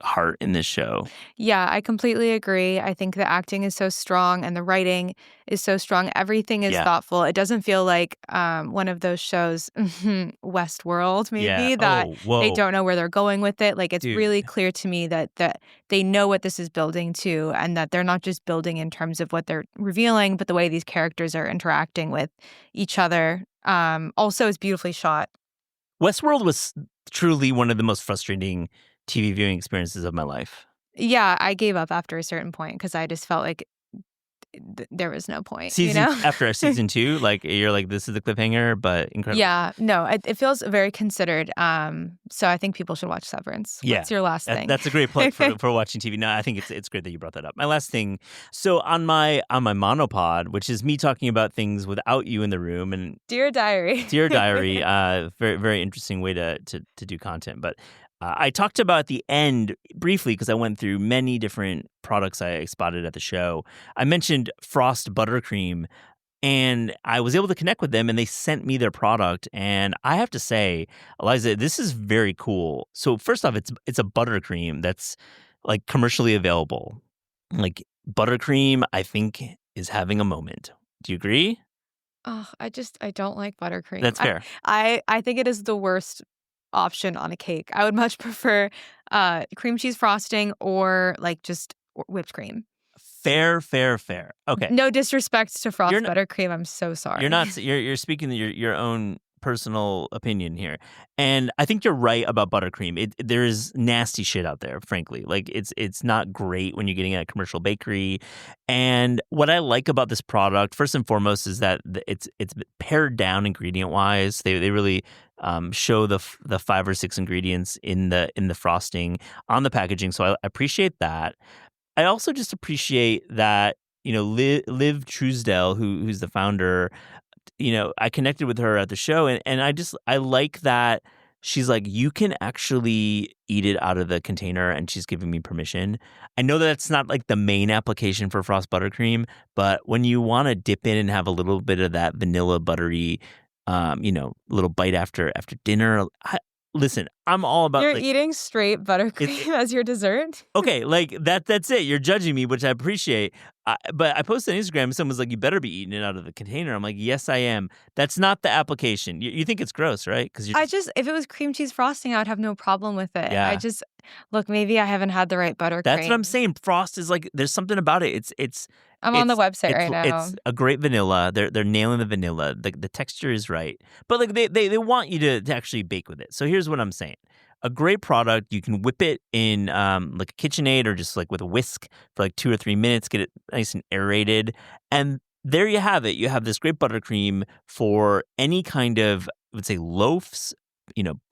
heart in this show. Yeah, I completely agree. I think the acting is so strong and the writing is so strong. Everything is thoughtful. It doesn't feel like one of those shows, Westworld maybe, that they don't know where they're going with it. It's really clear to me that they know what this is building to, and that they're not just building in terms of what they're revealing, but the way these characters are interacting with each other. Also, it's beautifully shot. Westworld was truly one of the most frustrating TV viewing experiences of my life. Yeah, I gave up after a certain point because I just felt like there was no point. After season 2, you're like, this is the cliffhanger, but incredible. Yeah, no, it feels very considered. So I think people should watch Severance. Yeah, what's your last thing? That's a great plug for watching TV. No, I think it's great that you brought that up. My last thing. So on my monopod, which is me talking about things without you in the room, and Dear Diary, very very interesting way to do content, but. I talked about at the end briefly because I went through many different products I spotted at the show. I mentioned Frost Buttercream, and I was able to connect with them, and they sent me their product. And I have to say, Eliza, this is very cool. So first off, it's a buttercream that's commercially available. Buttercream, I think, is having a moment. Do you agree? Oh, I don't like buttercream. That's fair. I think it is the worst option on a cake. I would much prefer cream cheese frosting or just whipped cream. Fair. Okay. No disrespect to Frost Buttercream. I'm so sorry. You're speaking your own personal opinion here, and I think you're right about buttercream. There is nasty shit out there, frankly. It's not great when you're getting it at a commercial bakery. And what I like about this product, first and foremost, is that it's pared down ingredient wise. They really show the 5 or 6 ingredients in the frosting on the packaging. So I appreciate that. I also just appreciate that Liv Truesdell, who's the founder. I connected with her at the show, and I like that she's like, you can actually eat it out of the container, and she's giving me permission. I know that that's not the main application for Frost Buttercream, but when you want to dip in and have a little bit of that vanilla buttery, little bite after dinner. Listen, I'm all about. You're eating straight buttercream as your dessert. Okay, that's it. You're judging me, which I appreciate. But I posted on Instagram, and someone was like, "You better be eating it out of the container." I'm like, "Yes, I am." That's not the application. You think it's gross, right? Because if it was cream cheese frosting, I would have no problem with it. Yeah. Look, maybe I haven't had the right buttercream. That's what I'm saying. Frost is there's something about it. It's I'm on the website right now. It's a great vanilla. They're nailing the vanilla. The texture is right. But like they want you to actually bake with it. So here's what I'm saying. A great product, you can whip it in like a KitchenAid or just like with a whisk for like 2 or 3 minutes, get it nice and aerated. And there you have it. You have this great buttercream for any kind of, I would say, loaves,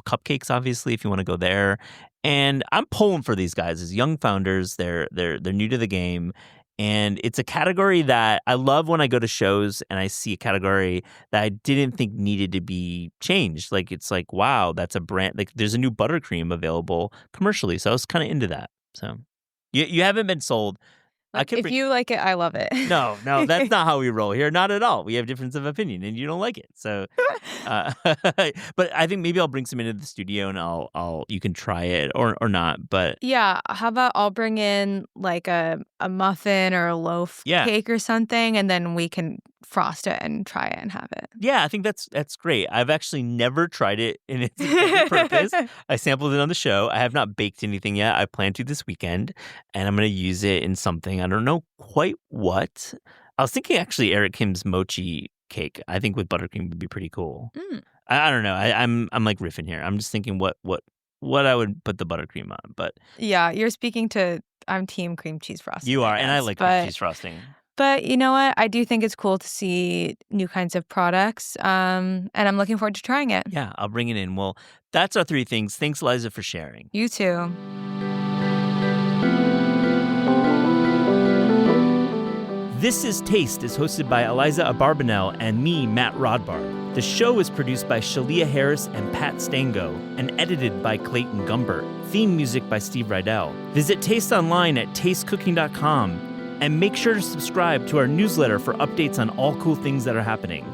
cupcakes, obviously, if you want to go there. And I'm pulling for these guys as young founders. They're new to the game. And it's a category that I love when I go to shows and I see a category that I didn't think needed to be changed. Like, it's like, wow, that's a brand. Like, there's a new buttercream available commercially. So I was kind of into that. So you haven't been sold. If you like it, I love it. No, that's not how we roll here. Not at all. We have difference of opinion, and you don't like it. So, but I think maybe I'll bring some into the studio, and you can try it or not. But yeah, how about I'll bring in like a muffin or a loaf cake or something, and then we can frost it and try it and have it. Yeah, I think that's great. I've actually never tried it in its intended purpose. I sampled it on the show. I have not baked anything yet. I plan to this weekend, and I'm going to use it in something. I don't know quite what. I was thinking actually Eric Kim's mochi cake. I think with buttercream would be pretty cool. I don't know. I'm like riffing here. I'm just thinking what I would put the buttercream on. But yeah, you're speaking to. I'm team cream cheese frosting. You are, and I like cream cheese frosting. But you know what? I do think it's cool to see new kinds of products, and I'm looking forward to trying it. Yeah, I'll bring it in. Well, that's our 3 things. Thanks, Liza, for sharing. You too. This is Taste is hosted by Eliza Abarbanel and me, Matt Rodbard. The show is produced by Shalia Harris and Pat Stango and edited by Clayton Gumbert. Theme music by Steve Rydell. Visit Taste online at tastecooking.com and make sure to subscribe to our newsletter for updates on all cool things that are happening.